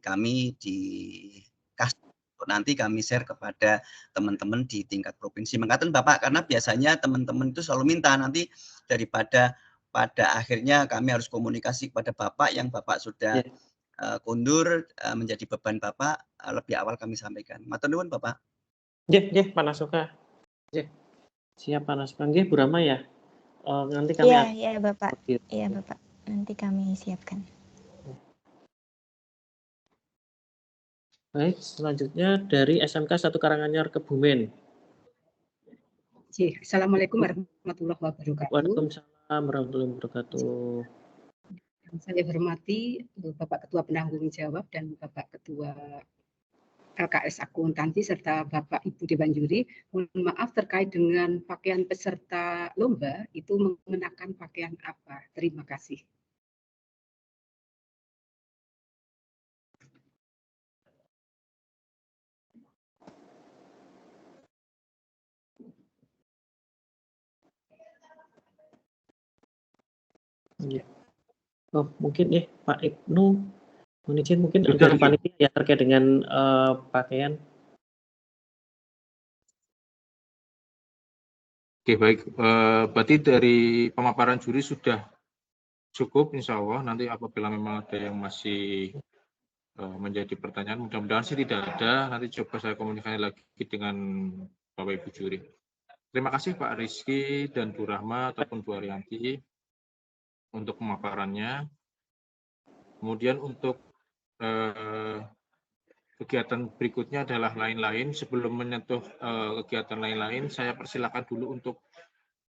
kami dikasih nanti kami share kepada teman-teman di tingkat provinsi. Mengatakan Bapak, karena biasanya teman-teman itu selalu minta, nanti daripada pada akhirnya kami harus komunikasi kepada Bapak yang Bapak sudah kundur menjadi beban Bapak, lebih awal kami sampaikan. Matur nuwun Bapak.
Pak Nasoka. Siap Pak Nasoka. Bu Rama ya. Nanti kami
Iya Bapak. Iya Bapak. Nanti kami siapkan.
Baik, selanjutnya dari SMK 1 Karanganyar Kebumen.
Assalamualaikum warahmatullahi wabarakatuh.
Waalaikumsalam warahmatullahi wabarakatuh.
Saya hormati Bapak Ketua Penanggung Jawab dan Bapak Ketua LKS Akuntansi serta Bapak Ibu Dewan Juri. Mohon maaf terkait dengan pakaian peserta lomba itu mengenakan pakaian apa. Terima kasih.
Ya. Oh, mungkin ya Pak Ibnu, mohon izin mungkin dari panitia ya terkait dengan pakaian.
Oke, baik. Berarti dari pemaparan juri sudah cukup, insya Allah. Nanti apabila memang ada yang masih menjadi pertanyaan, mudah-mudahan sih tidak ada. Nanti coba saya komunikasi lagi dengan Bapak Ibu juri. Terima kasih Pak Rizky dan Bu Rahma ataupun Bu Arianti untuk pemaparannya. Kemudian untuk kegiatan berikutnya adalah lain-lain. Sebelum menyentuh kegiatan lain-lain, saya persilakan dulu untuk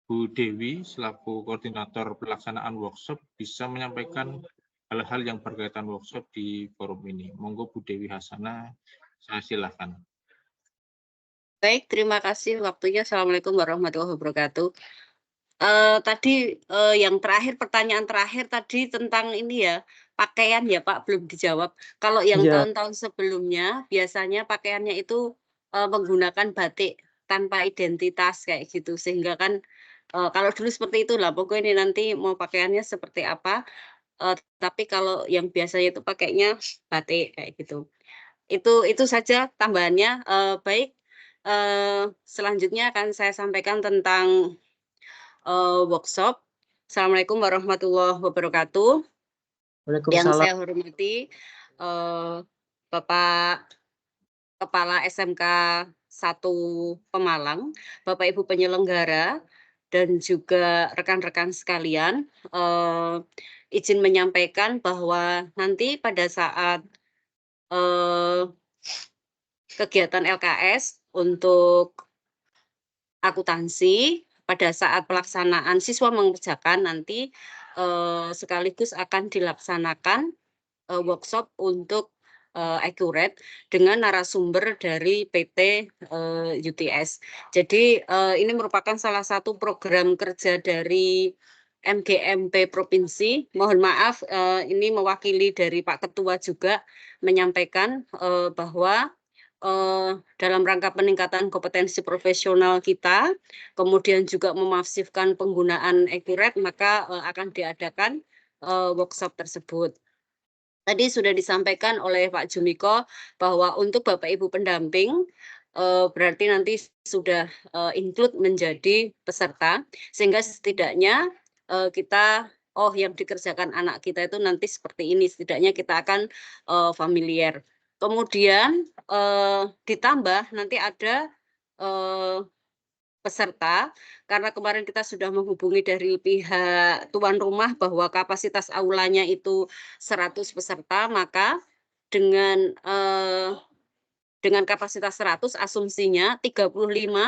Bu Dewi selaku koordinator pelaksanaan workshop bisa menyampaikan hal-hal yang berkaitan workshop di forum ini. Monggo Bu Dewi Hasanah, saya silakan.
Baik, terima kasih waktunya. Assalamualaikum warahmatullahi wabarakatuh. Tadi yang terakhir, pertanyaan terakhir tadi tentang ini ya, pakaian ya Pak, belum dijawab. Kalau yang tahun-tahun sebelumnya, biasanya pakaiannya itu menggunakan batik tanpa identitas kayak gitu. Sehingga kan kalau dulu seperti itu lah, pokoknya ini nanti mau pakaiannya seperti apa. Tapi kalau yang biasanya itu pakainya batik kayak gitu. Itu saja tambahannya. Baik, selanjutnya akan saya sampaikan tentang workshop. Assalamualaikum warahmatullahi wabarakatuh. Yang saya hormati Bapak Kepala SMK 1 Pemalang, Bapak Ibu penyelenggara, dan juga rekan-rekan sekalian, izin menyampaikan bahwa nanti pada saat kegiatan LKS untuk akuntansi pada saat pelaksanaan siswa mengerjakan nanti sekaligus akan dilaksanakan workshop untuk Accurate dengan narasumber dari PT UTS. Jadi ini merupakan salah satu program kerja dari MGMP Provinsi. Mohon maaf ini mewakili dari Pak Ketua juga menyampaikan bahwa dalam rangka peningkatan kompetensi profesional kita, kemudian juga memasifkan penggunaan Accurate, maka akan diadakan workshop tersebut. Tadi sudah disampaikan oleh Pak Jumiko bahwa untuk Bapak Ibu pendamping berarti nanti sudah include menjadi peserta, sehingga setidaknya kita yang dikerjakan anak kita itu nanti seperti ini, setidaknya kita akan familiar. Kemudian ditambah nanti ada peserta, karena kemarin kita sudah menghubungi dari pihak tuan rumah bahwa kapasitas aulanya itu 100 peserta, maka dengan kapasitas 100 asumsinya 35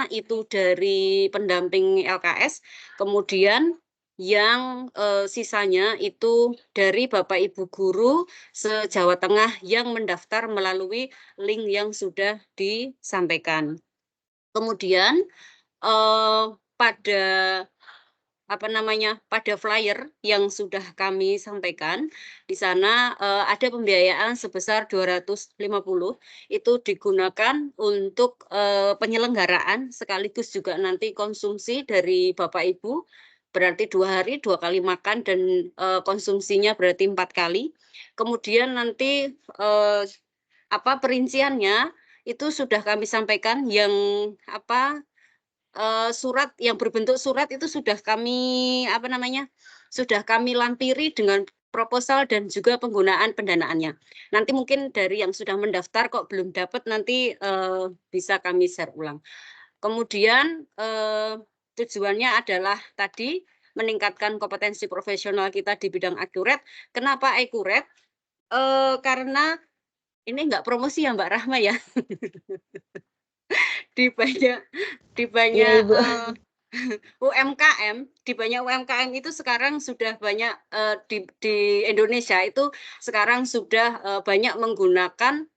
itu dari pendamping LKS, kemudian yang sisanya itu dari Bapak Ibu guru se-Jawa Tengah yang mendaftar melalui link yang sudah disampaikan. Kemudian pada flyer yang sudah kami sampaikan di sana ada pembiayaan sebesar 250 itu digunakan untuk penyelenggaraan sekaligus juga nanti konsumsi dari Bapak Ibu, berarti 2 hari 2 kali makan dan konsumsinya berarti 4 kali. Kemudian nanti perinciannya itu sudah kami sampaikan, yang surat yang berbentuk surat itu sudah kami lampiri dengan proposal dan juga penggunaan pendanaannya. Nanti mungkin dari yang sudah mendaftar kok belum dapat, nanti bisa kami share ulang. Kemudian tujuannya adalah tadi meningkatkan kompetensi profesional kita di bidang Accurate. Kenapa Accurate? Karena ini enggak promosi ya Mbak Rahma ya. di banyak UMKM, di banyak UMKM itu sekarang sudah banyak di Indonesia itu sekarang sudah banyak menggunakan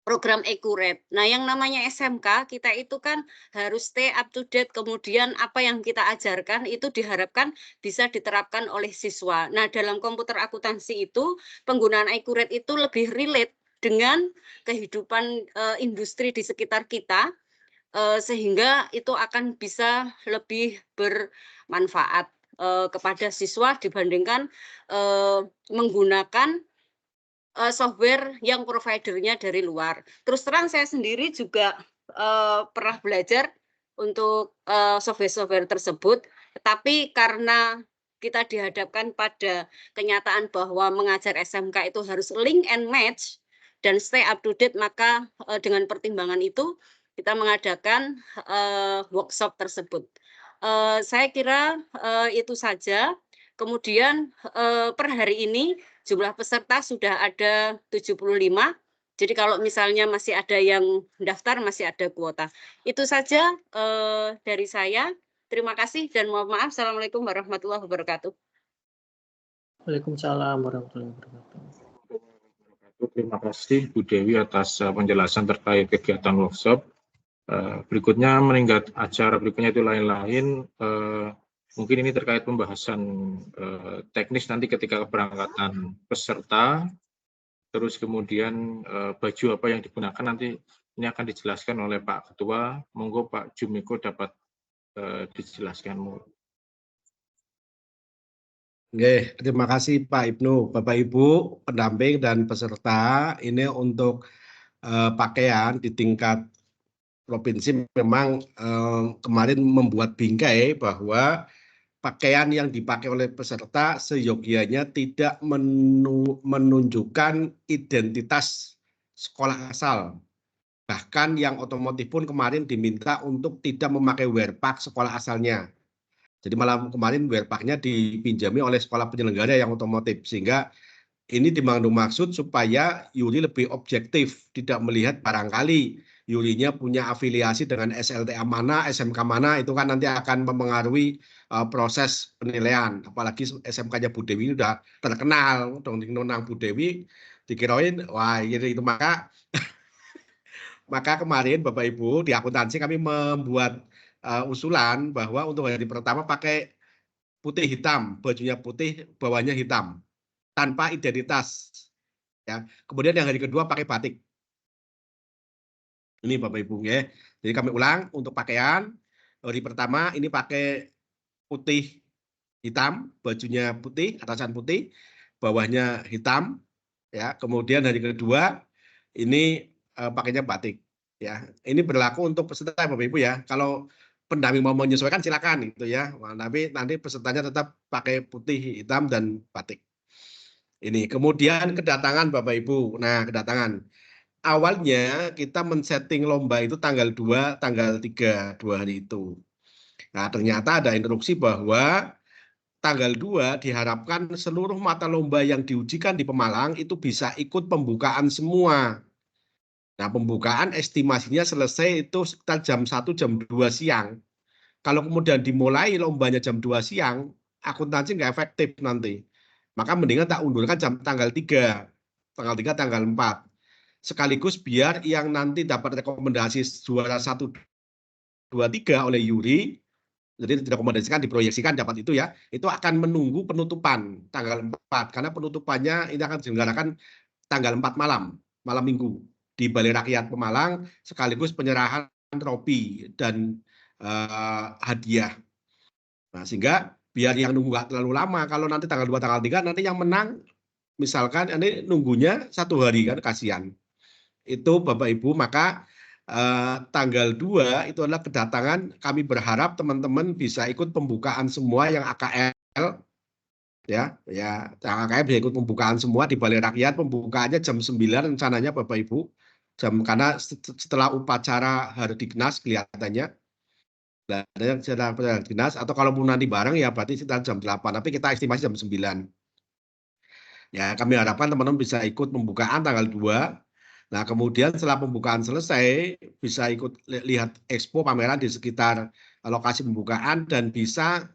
program Accurate. Nah, yang namanya SMK kita itu kan harus stay up to date, kemudian apa yang kita ajarkan itu diharapkan bisa diterapkan oleh siswa. Nah, dalam komputer akuntansi itu penggunaan Accurate itu lebih relate dengan kehidupan industri di sekitar kita, sehingga itu akan bisa lebih bermanfaat. kepada siswa dibandingkan menggunakan software yang providernya dari luar. Terus terang saya sendiri juga pernah belajar untuk software-software tersebut, tetapi karena kita dihadapkan pada kenyataan bahwa mengajar SMK itu harus link and match dan stay up to date, maka dengan pertimbangan itu kita mengadakan workshop tersebut. Saya kira itu saja. Kemudian per hari ini jumlah peserta sudah ada 75. Jadi kalau misalnya masih ada yang daftar, masih ada kuota. Itu saja dari saya. Terima kasih dan mohon maaf. Assalamualaikum warahmatullahi wabarakatuh.
Waalaikumsalam warahmatullahi wabarakatuh.
Terima kasih Bu Dewi atas penjelasan terkait kegiatan workshop. Berikutnya meningkat acara berikutnya itu lain-lain. Mungkin ini terkait pembahasan teknis nanti ketika keberangkatan peserta, terus kemudian baju apa yang digunakan nanti ini akan dijelaskan oleh Pak Ketua. Monggo Pak Jumiko dapat dijelaskan.
Oke, terima kasih Pak Ibnu, Bapak Ibu, pendamping dan peserta. Ini untuk pakaian di tingkat provinsi memang kemarin membuat bingkai bahwa pakaian yang dipakai oleh peserta seyogianya tidak menunjukkan identitas sekolah asal. Bahkan yang otomotif pun kemarin diminta untuk tidak memakai wearpack sekolah asalnya. Jadi malam kemarin wearpacknya dipinjami oleh sekolah penyelenggara yang otomotif. Sehingga ini dimandung maksud supaya Yuri lebih objektif, tidak melihat barangkali Yurinya punya afiliasi dengan SLTA mana, SMK mana, itu kan nanti akan mempengaruhi proses penilaian. Apalagi SMK-nya Bu Dewi sudah terkenal, nang Bu Dewi dikirain, wah itu maka kemarin Bapak Ibu di akuntansi kami membuat usulan bahwa untuk hari pertama pakai putih hitam, bajunya putih, bawahnya hitam, tanpa identitas. Ya. Kemudian yang hari kedua pakai batik. Ini Bapak Ibu ya. Jadi kami ulang untuk pakaian hari pertama ini pakai putih hitam, bajunya putih, atasan putih, bawahnya hitam. Ya. Kemudian hari kedua ini pakainya batik. Ya. Ini berlaku untuk peserta Bapak Ibu ya. Kalau pendamping mau menyesuaikan silakan gitu ya. Tapi nanti pesertanya tetap pakai putih, hitam dan batik. Ini kemudian kedatangan Bapak Ibu. Nah, kedatangan. Awalnya kita men-setting lomba itu tanggal 2, tanggal 3, 2 hari itu. Nah, ternyata ada instruksi bahwa tanggal 2 diharapkan seluruh mata lomba yang diujikan di Pemalang itu bisa ikut pembukaan semua. Nah, pembukaan estimasinya selesai itu sekitar jam 1, jam 2 siang. Kalau kemudian dimulai lombanya jam 2 siang, akuntansi nggak efektif nanti. Maka mendingan tak undurkan tanggal 3, tanggal 3, tanggal 4. Sekaligus biar yang nanti dapat rekomendasi juara 1, 2, 3 oleh Yuri, jadi direkomendasikan, diproyeksikan dapat itu ya, itu akan menunggu penutupan tanggal 4, karena penutupannya ini akan diselenggarakan tanggal 4 malam minggu, di Balai Rakyat Pemalang, sekaligus penyerahan trofi dan hadiah. Nah, sehingga biar yang nunggu nggak terlalu lama, kalau nanti tanggal 2, tanggal 3, nanti yang menang, misalkan ini nunggunya 1 hari kan, kasihan. Itu Bapak Ibu, maka tanggal 2 itu adalah kedatangan, kami berharap teman-teman bisa ikut pembukaan semua yang AKL, ya yang AKL bisa ikut pembukaan semua di Balai Rakyat. Pembukaannya jam 9 rencananya Bapak Ibu, karena setelah upacara Hardiknas kelihatannya, dinas, atau kalau mau nanti bareng ya berarti sekitar jam 8, tapi kita estimasi jam 9. Ya, kami harapkan teman-teman bisa ikut pembukaan tanggal 2. Nah, kemudian setelah pembukaan selesai, bisa ikut lihat expo pameran di sekitar lokasi pembukaan dan bisa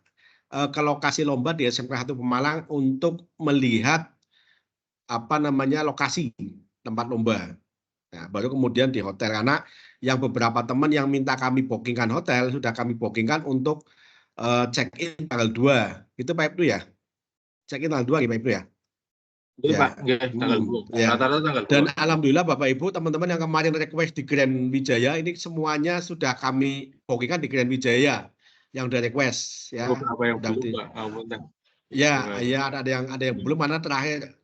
ke lokasi lomba di SMK 1 Pemalang untuk melihat lokasi tempat lomba. Nah, baru kemudian di hotel, karena yang beberapa teman yang minta kami bookingkan hotel, sudah kami bookingkan untuk check-in tanggal 2. Itu Pak Ibnu ya? Check-in tanggal 2 Pak Ibnu ya?
Ya, Pak, tanggal 2.
Ya.
Rata-rata tanggal 2.
Dan alhamdulillah Bapak Ibu, teman-teman yang kemarin request di Grand Wijaya, ini semuanya sudah kami bookingkan di Grand Wijaya. yang udah request ya.
Beberapa yang
Udah
belum, Pak.
ya, ada yang belum, mana terakhir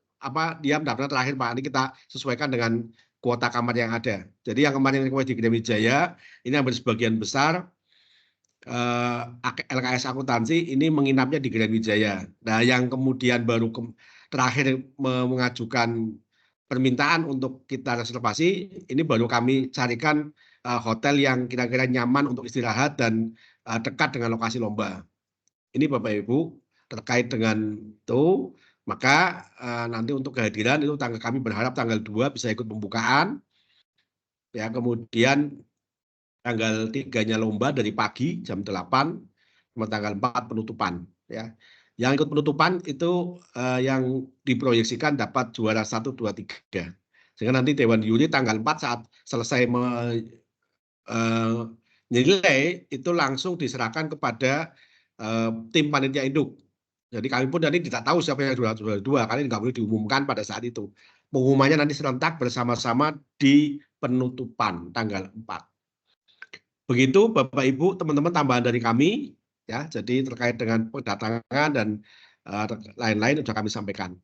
dia mendaftar terakhir Pak. Ini kita sesuaikan dengan kuota kamar yang ada. Jadi yang kemarin request di Granwijaya ini hampir sebagian besar LKS akuntansi ini menginapnya di Granwijaya. Nah, yang kemudian baru terakhir mengajukan permintaan untuk kita reservasi, ini baru kami carikan hotel yang kira-kira nyaman untuk istirahat dan dekat dengan lokasi lomba. Ini Bapak Ibu terkait dengan itu, maka nanti untuk kehadiran itu kami berharap tanggal 2 bisa ikut pembukaan, ya, kemudian tanggal 3-nya lomba dari pagi jam 8, sama tanggal 4 penutupan, ya. Yang ikut penutupan itu yang diproyeksikan dapat juara 1, 2, 3. Sehingga nanti Dewan Juri tanggal 4 saat selesai menilai itu langsung diserahkan kepada tim panitia induk. Jadi kami pun nanti tidak tahu siapa yang juara 2, karena nggak boleh diumumkan pada saat itu. Pengumumannya nanti serentak bersama-sama di penutupan tanggal 4. Begitu Bapak Ibu, teman-teman, tambahan dari kami. Ya, jadi terkait dengan pendatangan dan lain-lain sudah kami sampaikan.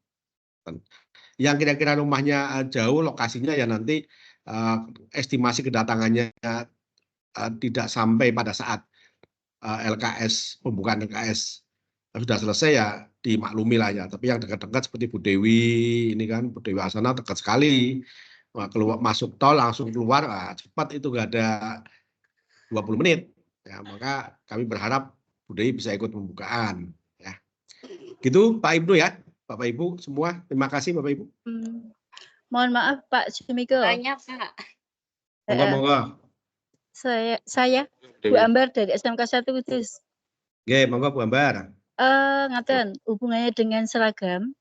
Yang kira-kira rumahnya jauh, lokasinya ya nanti estimasi kedatangannya tidak sampai pada saat LKS, pembukaan LKS sudah selesai ya dimaklumi lah ya. Tapi yang dekat-dekat seperti Bu Dewi, ini kan Bu Dewi Asana dekat sekali. Keluar masuk tol langsung keluar, cepat itu nggak ada 20 menit. Ya, maka kami berharap Bu Dewi bisa ikut pembukaan. Ya. Gitu Pak Ibnu ya, Bapak Ibu semua. Terima kasih Bapak Ibu.
Mohon maaf Pak Jumiko.
Banyak Pak.
Monggo.
Saya Bu Ambar dari SMK 1 Kudus.
Oke, monggo Bu Ambar.
Ngaten, hubungannya dengan seragam.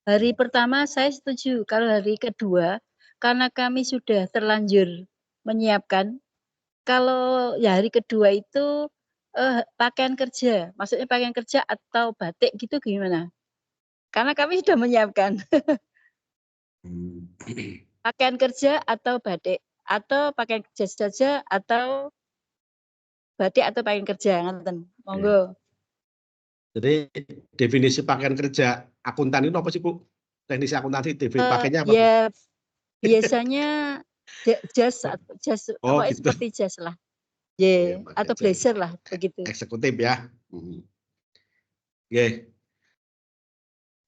Hari pertama saya setuju, kalau hari kedua karena kami sudah terlanjur menyiapkan. Kalau ya hari kedua itu pakaian kerja, maksudnya pakaian kerja atau batik gitu gimana? Karena kami sudah menyiapkan. Pakaian kerja atau batik, atau pakaian kerja saja atau batik atau pakaian kerja, ngaten. Monggo.
Jadi definisi pakaian kerja akuntan itu apa sih Bu? Teknisi akuntansi pakainya apa?
Ya biasanya jas
Oh,
apa
gitu.
seperti jas lah. Ya, atau blazer lah begitu.
Eksekutif ya. Oke.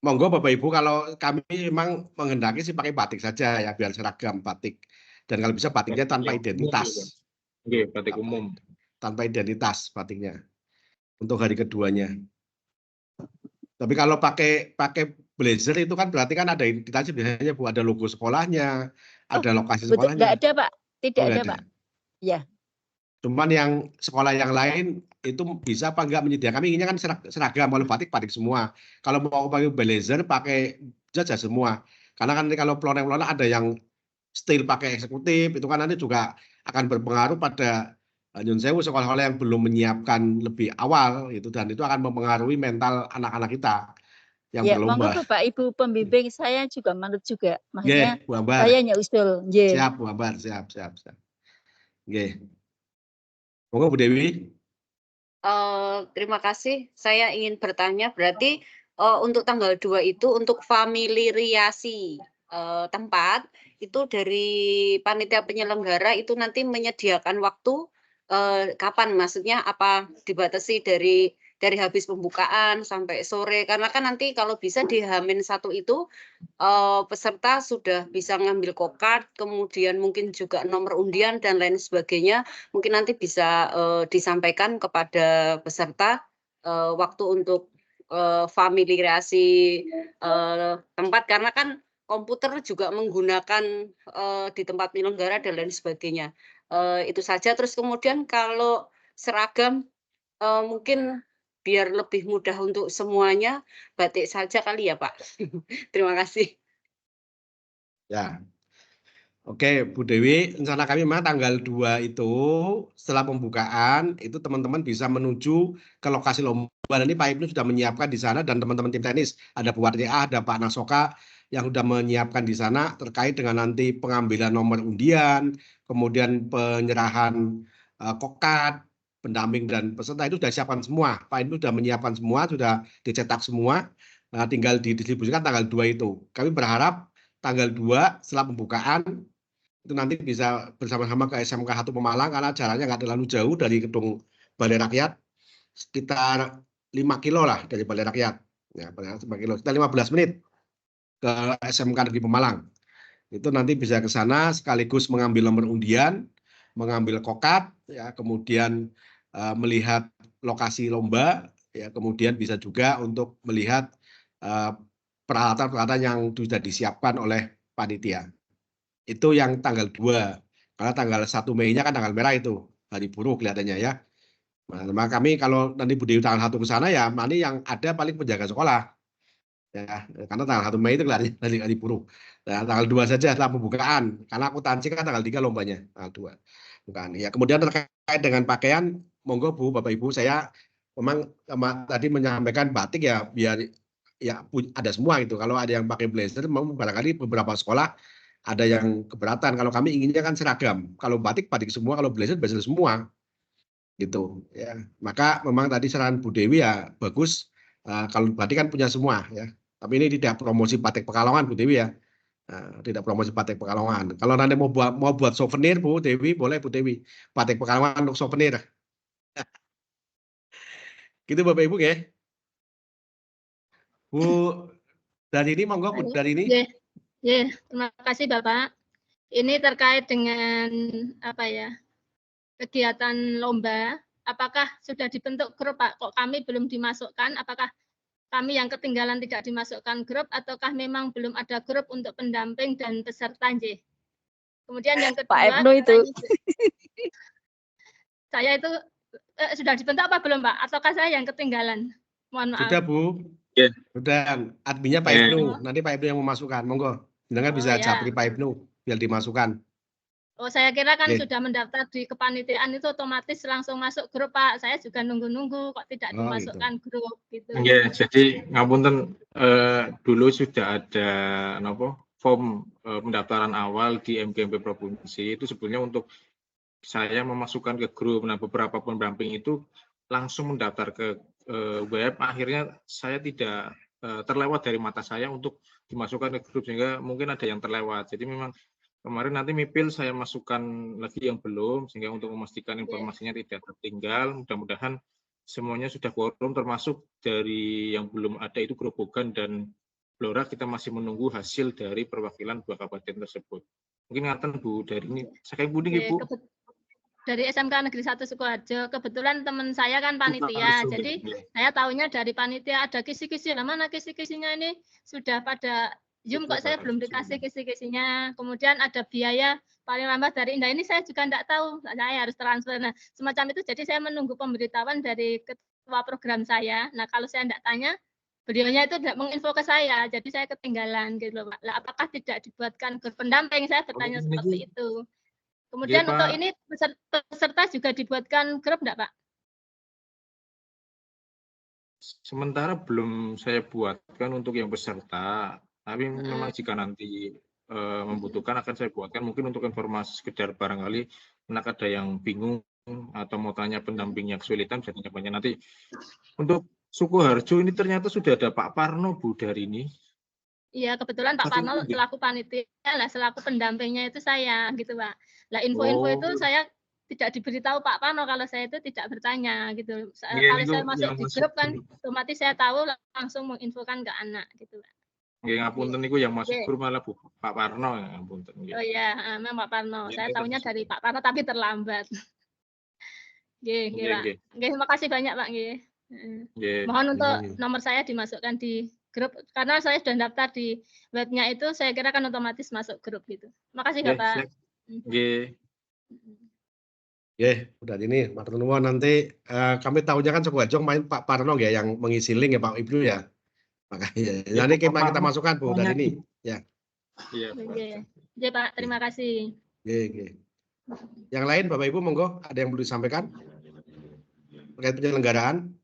Monggo Bapak Ibu, kalau kami memang menghendaki sih pakai batik saja ya, biar seragam batik. Dan kalau bisa batiknya tanpa identitas.
Oke, batik umum.
Tanpa identitas batiknya. Untuk hari keduanya. Tapi kalau pakai blazer itu kan berarti kan ada identitasnya, biasanya Bu, ada logo sekolahnya, ada lokasi sekolahnya.
Tidak ada Pak, tidak ada Pak. Ya.
Cuman yang sekolah yang lain itu bisa apa enggak menyediakan. Kami inginnya kan seragam, kalau batik semua. Kalau mau pakai blazer, pakai jas semua. Karena kan kalau pelonel-pelonel ada yang style pakai eksekutif, itu kan nanti juga akan berpengaruh pada nyun sewu sekolah-sekolah yang belum menyiapkan lebih awal itu, dan itu akan mempengaruhi mental anak-anak kita yang
ya,
berlomba.
Monggo Pak Ibu pembimbing, saya juga manut juga. Maksudnya
Bu Ambar.
saya hanya usul.
Siap Bu Ambar, siap. Nggih. Monggo Bu Dewi.
Terima kasih. Saya ingin bertanya, berarti untuk tanggal 2 itu untuk familiariasi tempat itu dari panitia penyelenggara itu nanti menyediakan waktu kapan, maksudnya apa dibatasi dari habis pembukaan sampai sore, karena kan nanti kalau bisa di H-1 itu peserta sudah bisa ngambil kokard, kemudian mungkin juga nomor undian dan lain sebagainya, mungkin nanti bisa disampaikan kepada peserta waktu untuk familiariasi tempat, karena kan komputer juga menggunakan di tempat penyelenggara dan lain sebagainya. Itu saja. Terus kemudian kalau seragam mungkin biar lebih mudah untuk semuanya, batik saja kali ya Pak. Terima kasih.
Ya. Oke Bu Dewi, rencana kami memang tanggal 2 itu setelah pembukaan itu teman-teman bisa menuju ke lokasi lomba. Ini Pak Ibnu sudah menyiapkan di sana, dan teman-teman tim teknis, ada Bu Wartia, ada Pak Nasoka yang sudah menyiapkan di sana terkait dengan nanti pengambilan nomor undian, kemudian penyerahan kokard, pendamping dan peserta itu sudah siapkan semua. Pak Ibnu sudah menyiapkan semua, sudah dicetak semua. Nah, tinggal didistribusikan tanggal 2 itu. Kami berharap tanggal 2 setelah pembukaan itu nanti bisa bersama-sama ke SMK 1 Pemalang karena jaraknya nggak terlalu jauh dari gedung Balai Rakyat, sekitar 5 kilo lah dari Balai Rakyat. Ya, 5 kilo, sekitar 15 menit ke SMK Negeri Pemalang. Itu nanti bisa ke sana sekaligus mengambil nomor undian, mengambil kokat, ya, kemudian melihat lokasi lomba, ya, kemudian bisa juga untuk melihat peralatan-peralatan yang sudah disiapkan oleh panitia. Itu yang tanggal 2. Karena tanggal 1 Mei-nya kan tanggal merah itu, hari buruh kelihatannya ya. Nah, kami kalau nanti Bu Dewi tanggal 1 ke sana ya, nanti yang ada paling penjaga sekolah. Ya, karena tanggal 1 Mei itu hari buruh. Nah, tanggal 2 saja setelah pembukaan. Karena akuntansi kan tanggal 3 lombanya, tanggal 2. Bukan. Ya, kemudian terkait dengan pakaian, monggo Bu, Bapak Ibu, saya memang tadi menyampaikan batik ya biar ya ada semua itu. Kalau ada yang pakai blazer, memang barangkali beberapa sekolah ada yang keberatan. Kalau kami inginnya kan seragam. Kalau batik semua, kalau blazer semua. Gitu ya. Maka memang tadi saran Bu Dewi ya bagus. Kalau batik kan punya semua ya. Tapi ini tidak promosi batik Pekalongan Bu Dewi ya. Tidak promosi batik Pekalongan. Kalau nanti mau buat souvenir Bu Dewi, boleh Bu Dewi. Batik Pekalongan untuk souvenir. Gitu Bapak Ibu ya. Bu dari ini monggo Bu dari ini.
Ya, terima kasih Bapak. Ini terkait dengan apa ya? Kegiatan lomba. Apakah sudah dibentuk grup Pak? Kok kami belum dimasukkan? Apakah kami yang ketinggalan tidak dimasukkan grup ataukah memang belum ada grup untuk pendamping dan peserta J? Kemudian yang kedua,
Pak Ibnu itu.
Saya itu sudah dibentuk apa belum Pak? Ataukah saya yang ketinggalan? Mohon maaf.
Sudah Bu. Yeah. Sudah. Adminnya Pak Ibnu. Nanti Pak Ibnu yang memasukkan. Monggo. Jangan bisa japri Pak Ibnu biar dimasukkan.
Oh, saya kira kan sudah mendaftar di kepanitiaan itu otomatis langsung masuk grup Pak. Saya juga nunggu-nunggu kok tidak dimasukkan gitu. Grup gitu.
Iya, jadi ngapunten dulu sudah ada form pendaftaran awal di MGMP provinsi itu sebenarnya untuk saya memasukkan ke grup. Nah, beberapa pendamping itu langsung mendaftar ke web. Akhirnya saya tidak terlewat dari mata saya untuk dimasukkan ke grup sehingga mungkin ada yang terlewat. Jadi memang kemarin nanti MIPIL saya masukkan lagi yang belum sehingga untuk memastikan informasinya tidak tertinggal. Mudah-mudahan semuanya sudah quorum termasuk dari yang belum ada itu Grobogan dan Blora kita masih menunggu hasil dari perwakilan 2 kabupaten tersebut. Mungkin ngaten Bu dari ini saya Buding Ibu.
Dari SMK Negeri 1 Sukoharjo, kebetulan teman saya kan panitia, jadi saya tahunya dari panitia ada kisi-kisi. Lah mana kisi-kisinya ini sudah pada Zoom kok saya belum dikasih kisi-kisinya. Kemudian ada biaya paling lambat dari Indah ini saya juga tidak tahu, saya harus transfer. Nah, semacam itu jadi saya menunggu pemberitahuan dari ketua program saya. Nah, kalau saya tidak tanya, beliaunya itu tidak menginfo ke saya, jadi saya ketinggalan gitu loh Pak. Lah, apakah tidak dibuatkan grup pendamping? Saya bertanya seperti itu. Kemudian untuk ini peserta juga dibuatkan grup enggak, Pak?
Sementara belum saya buatkan untuk yang peserta, tapi memang jika nanti membutuhkan akan saya buatkan. Mungkin untuk informasi sekedar barangkali anak ada yang bingung atau mau tanya pendamping yang kesulitan, bisa tanya nanti. Untuk Sukoharjo ini ternyata sudah ada Pak Parno Bu dari ini.
Iya, kebetulan Pak Parno selaku panitia lah, selaku pendampingnya itu saya gitu Pak. Lah info-info itu saya tidak diberitahu Pak Parno kalau saya itu tidak bertanya gitu. Kalau saya masuk di grup kan otomatis saya tahu langsung menginfokan ke anak gitu Pak.
Nggih ngapunten niku yang masuk grup malah Bu Pak Parno ya ngapunten nggih.
Oh iya, memang Pak Parno. Saya tahunya dari Pak Parno tapi terlambat. Nggih, nggih Pak. Nggih, terima kasih banyak Pak nggih. Mohon untuk nomor saya dimasukkan di grup karena saya sudah daftar di webnya itu saya kira kan otomatis masuk grup gitu. Makasih Bapak.
Nggih.
Nggih, udah ini matur nuwun nanti kami tahunya kan Sukoharjo main Pak Parno ya yang mengisi link ya Pak Ibnu ya. Makanya nanti kita masukkan Bu dari ini ya.
Iya. Nggih Pak, terima kasih.
Nggih. Yang lain Bapak Ibu monggo ada yang perlu disampaikan terkait penyelenggaraan?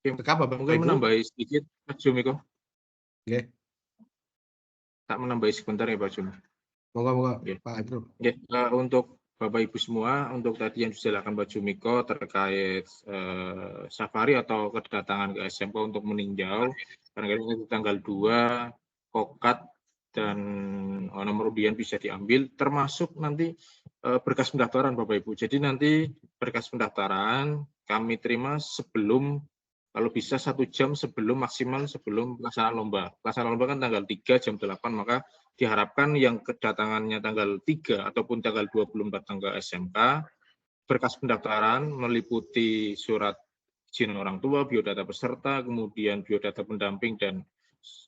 Mungkin menambahi sedikit Pak Jum Iko.
Oke.
Tak menambahi sebentar ya Pak Jum.
Moga-moga
Oke.
Pak Ibnu.
Oke, untuk Bapak Ibu semua, untuk tadi yang dijelaskan Pak Jumiko terkait safari atau kedatangan ke SMK untuk meninjau, karena itu tanggal 2, kokat dan nomor undian bisa diambil, termasuk nanti berkas pendaftaran Bapak Ibu. Jadi nanti berkas pendaftaran kami terima sebelum, kalau bisa 1 jam sebelum, maksimal sebelum pelaksanaan lomba. Pelaksanaan lomba kan tanggal 3 jam 8, maka diharapkan yang kedatangannya tanggal 3 ataupun tanggal 24 tanggal SMK, berkas pendaftaran meliputi surat izin orang tua, biodata peserta, kemudian biodata pendamping, dan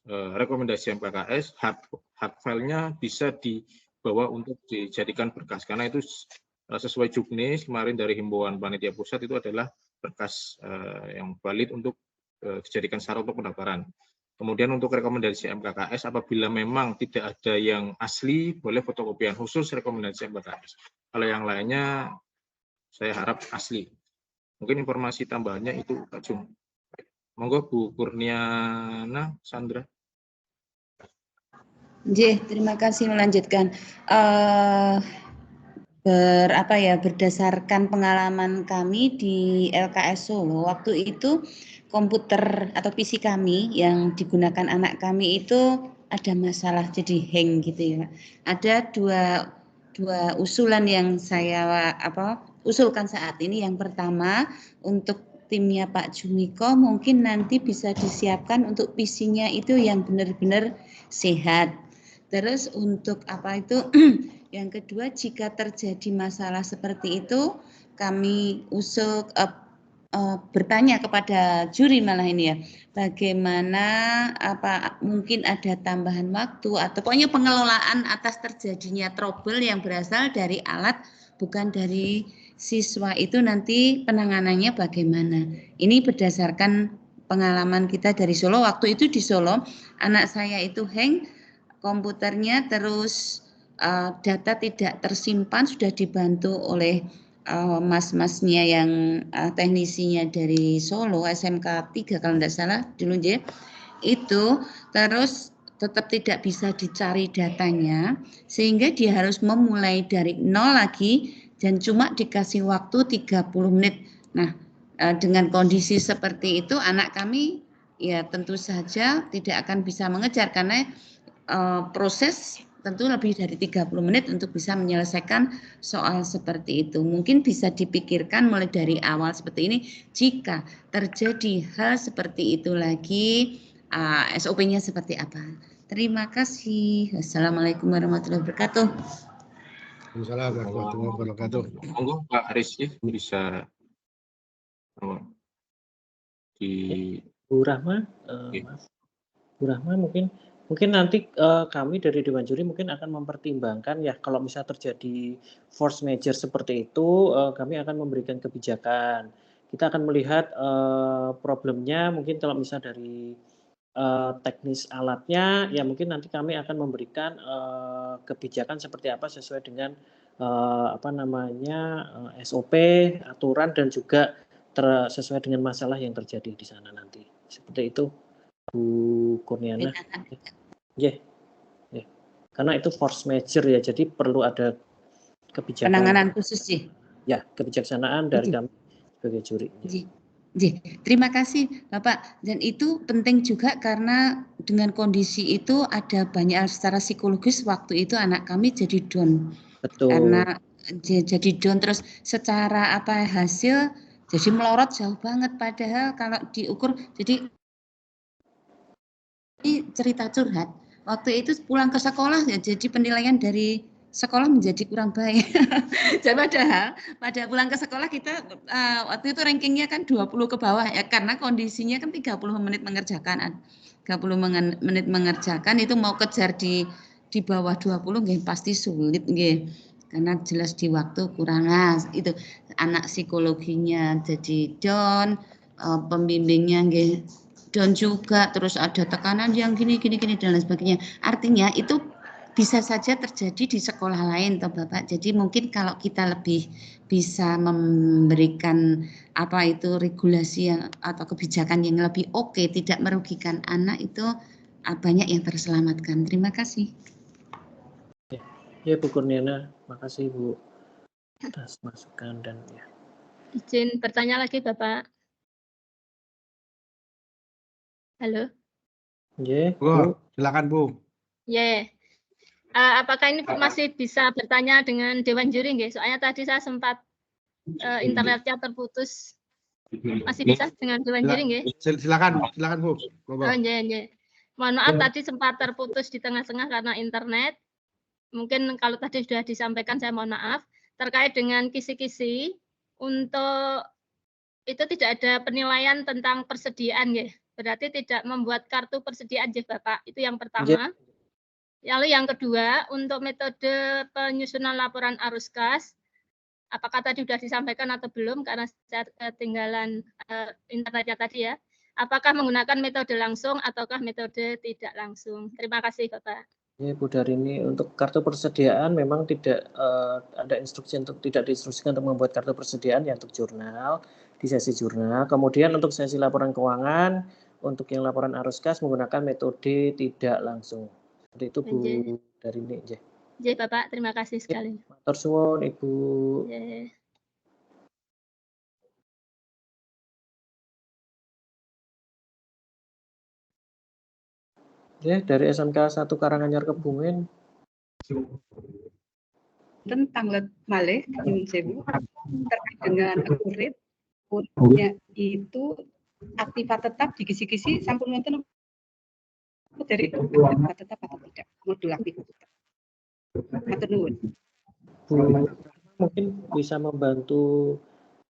rekomendasi MKKS, hard filenya bisa dibawa untuk dijadikan berkas, karena itu sesuai juknis kemarin dari himbauan panitia pusat, itu adalah berkas yang valid untuk dijadikan syarat untuk pendaftaran. Kemudian untuk rekomendasi MKKS, apabila memang tidak ada yang asli, boleh fotokopian khusus rekomendasi MKKS. Kalau yang lainnya, saya harap asli. Mungkin informasi tambahannya itu Pak Jum. Monggo Bu Kurniana Sandra.
Terima kasih melanjutkan. Berdasarkan pengalaman kami di LKS Solo, waktu itu komputer atau PC kami yang digunakan anak kami itu ada masalah, jadi hang gitu ya. Ada dua usulan yang saya usulkan saat ini. Yang pertama, untuk timnya Pak Jumiko mungkin nanti bisa disiapkan untuk PC-nya itu yang benar-benar sehat. Terus untuk yang kedua, jika terjadi masalah seperti itu, kami usul bertanya kepada juri malah ini ya, bagaimana mungkin ada tambahan waktu atau pokoknya pengelolaan atas terjadinya trouble yang berasal dari alat bukan dari siswa, itu nanti penanganannya bagaimana. Ini berdasarkan pengalaman kita dari Solo. Waktu itu di Solo anak saya itu hang komputernya, terus data tidak tersimpan, sudah dibantu oleh mas-masnya yang teknisinya dari Solo, SMK 3 kalau tidak salah dulu ya, itu terus tetap tidak bisa dicari datanya, sehingga dia harus memulai dari nol lagi dan cuma dikasih waktu 30 menit. Nah, dengan kondisi seperti itu anak kami ya tentu saja tidak akan bisa mengejar, karena proses tentu lebih dari 30 menit untuk bisa menyelesaikan soal seperti itu. Mungkin bisa dipikirkan mulai dari awal seperti ini. Jika terjadi hal seperti itu lagi, SOP-nya seperti apa. Terima kasih. Wassalamualaikum warahmatullahi wabarakatuh.
Assalamualaikum warahmatullahi wabarakatuh.
Monggo Pak Rizky bisa di
Bu Rahma, Bu Rahma mungkin nanti kami dari Dewan Juri mungkin akan mempertimbangkan ya, kalau misalnya terjadi force major seperti itu, kami akan memberikan kebijakan. Kita akan melihat problemnya, mungkin kalau misalnya dari teknis alatnya, ya mungkin nanti kami akan memberikan kebijakan seperti apa sesuai dengan SOP, aturan, dan juga sesuai dengan masalah yang terjadi di sana nanti. Seperti itu. Bu Kurniana, yeah. Karena itu force major ya, jadi perlu ada kebijakan
penanganan khusus sih.
Ya, kebijaksanaan dari kami sebagai juri.
Terima kasih Bapak, dan itu penting juga karena dengan kondisi itu ada banyak secara psikologis, waktu itu anak kami jadi down.
Betul.
Karena jadi down, terus secara hasil jadi melorot jauh banget, padahal kalau diukur jadi cerita curhat. Waktu itu pulang ke sekolah ya, jadi penilaian dari sekolah menjadi kurang baik. Jadi padahal pada pulang ke sekolah kita waktu itu rankingnya kan 20 ke bawah ya, karena kondisinya kan 30 menit mengerjakan. 30 menit mengerjakan itu mau kejar di bawah 20 nggih pasti sulit nggih. Karena jelas di waktu kurang, itu anak psikologinya jadi down, pembimbingnya nggih down juga, terus ada tekanan yang gini dan lain sebagainya. Artinya itu bisa saja terjadi di sekolah lain toh Bapak. Jadi mungkin kalau kita lebih bisa memberikan regulasi yang atau kebijakan yang lebih oke, tidak merugikan anak, itu banyak yang terselamatkan. Terima kasih.
Ya Bu Kurniana, makasih Bu atas masukan dan ya.
Izin bertanya lagi Bapak. Halo.
Ya,
Bu, silakan Bu.
Ya. Apakah ini masih bisa bertanya dengan Dewan Juri nggih? Soalnya tadi saya sempat internetnya terputus. Masih bisa dengan Dewan Juri nggih?
Silakan Bu.
Oh, ya. Mohon maaf tadi sempat terputus di tengah-tengah karena internet. Mungkin kalau tadi sudah disampaikan saya mohon maaf. Terkait dengan kisi-kisi, untuk itu tidak ada penilaian tentang persediaan ya. Berarti tidak membuat kartu persediaan ya Bapak. Itu yang pertama. Lalu yang kedua, untuk metode penyusunan laporan arus kas, apakah tadi sudah disampaikan atau belum karena saya ketinggalan internetnya tadi ya. Apakah menggunakan metode langsung ataukah metode tidak langsung? Terima kasih Bapak.
Ya Bu Darini, untuk kartu persediaan memang tidak ada instruksi untuk tidak diinstruksikan untuk membuat kartu persediaan ya untuk jurnal di sesi jurnal. Kemudian untuk sesi laporan keuangan, untuk yang laporan arus kas menggunakan metode tidak langsung. Seperti itu Bu Darini.
Ya Bapak, terima kasih sekali.
Matur suwun Ibu.
Ya.
Ya, dari SMK 1 Karanganyar Kebumen.
Tentang malih nyuwun sewu terkait dengan akuratnya itu aktifat tetap di kisi-kisi sampun wonten dari aktifat tetap atau tidak modul aktifat tetap. Matur nuwun.
Bu, mungkin bisa membantu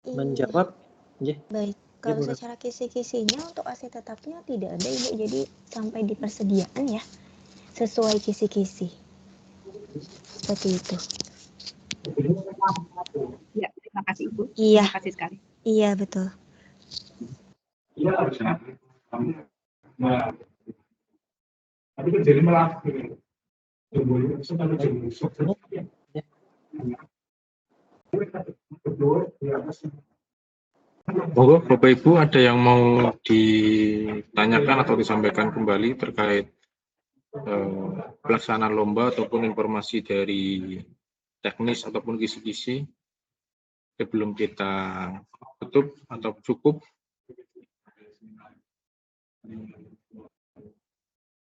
menjawab. Ya.
Baik. Kalau secara kisi-kisinya untuk AC tetapnya tidak ada Ibu, jadi sampai di persediaan ya, sesuai kisi-kisi. Seperti itu.
Ya, terima kasih Ibu.
Iya.
Terima kasih sekali.
Iya, betul.
Tapi kan jadi malah
Monggo Bapak Ibu ada yang mau ditanyakan atau disampaikan kembali terkait pelaksanaan lomba ataupun informasi dari teknis ataupun kisi-kisi sebelum kita tutup atau cukup?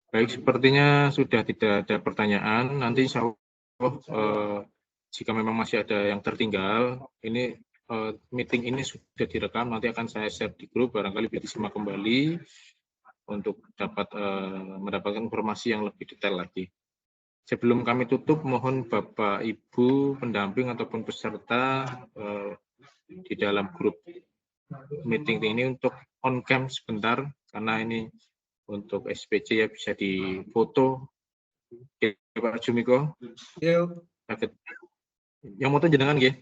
Baik, sepertinya sudah tidak ada pertanyaan. Nanti insya Allah jika memang masih ada yang tertinggal, ini meeting ini sudah direkam, nanti akan saya share di grup, barangkali bisa disimak kembali untuk dapat mendapatkan informasi yang lebih detail lagi. Sebelum kami tutup, mohon Bapak Ibu pendamping ataupun peserta di dalam grup meeting ini untuk on cam sebentar, karena ini untuk SPC ya bisa difoto. Oke, Pak Jumiko.
Yuk.
Yang mau jenengan nggih?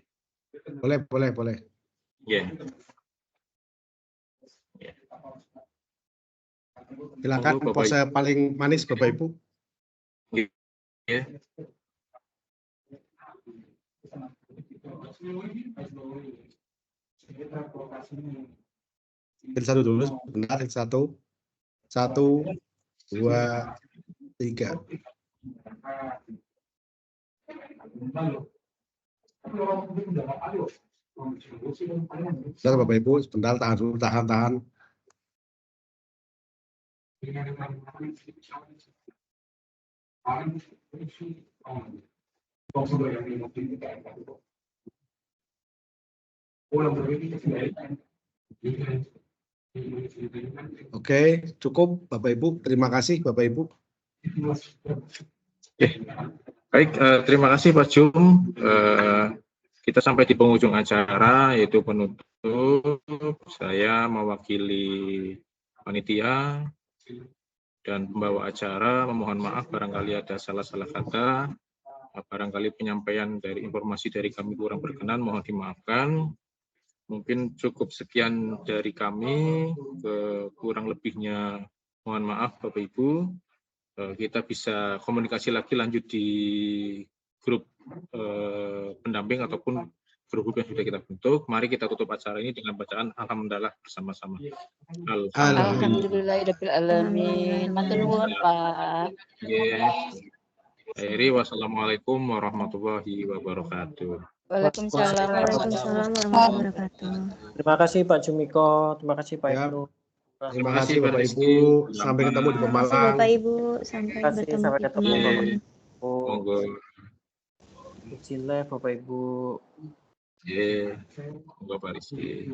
Boleh.
Ya.
Silakan pose paling manis Bapak Ibu.
Ya.
Satu dulu, benar. 1, 2, 3. Sebentar Bapak Ibu, sebentar, tahan dulu, tahan. Oke, cukup Bapak Ibu. Terima kasih Bapak Ibu.
Baik, terima kasih Pak Jum. Kita sampai di penghujung acara, yaitu penutup. Saya mewakili panitia dan pembawa acara memohon maaf barangkali ada salah-salah kata, barangkali penyampaian dari informasi dari kami kurang berkenan, mohon dimaafkan. Mungkin cukup sekian dari kami, kurang lebihnya mohon maaf Bapak Ibu. Kita bisa komunikasi lagi lanjut di grup pendamping ataupun grup yang sudah kita bentuk. Mari kita tutup acara ini dengan bacaan Alhamdulillah bersama-sama.
Alhamdulillahirabbil alamin. Matur nuwun Pak.
Akhiri, wassalamualaikum warahmatullahi wabarakatuh.
Waalaikumsalam warahmatullahi wabarakatuh.
Terima kasih Pak Jumiko, terima kasih Pak Ibnu.
Terima kasih Bapak Ibu, sampai ketemu di
Terima kasih
Pemalang.
Bapak Ibu, sampai bertemu
Sampai
di
ketemu Bapak
Pemalang.
Ibu.
Monggo.
Izin live Bapak Ibu.
Monggo Pak Rizky.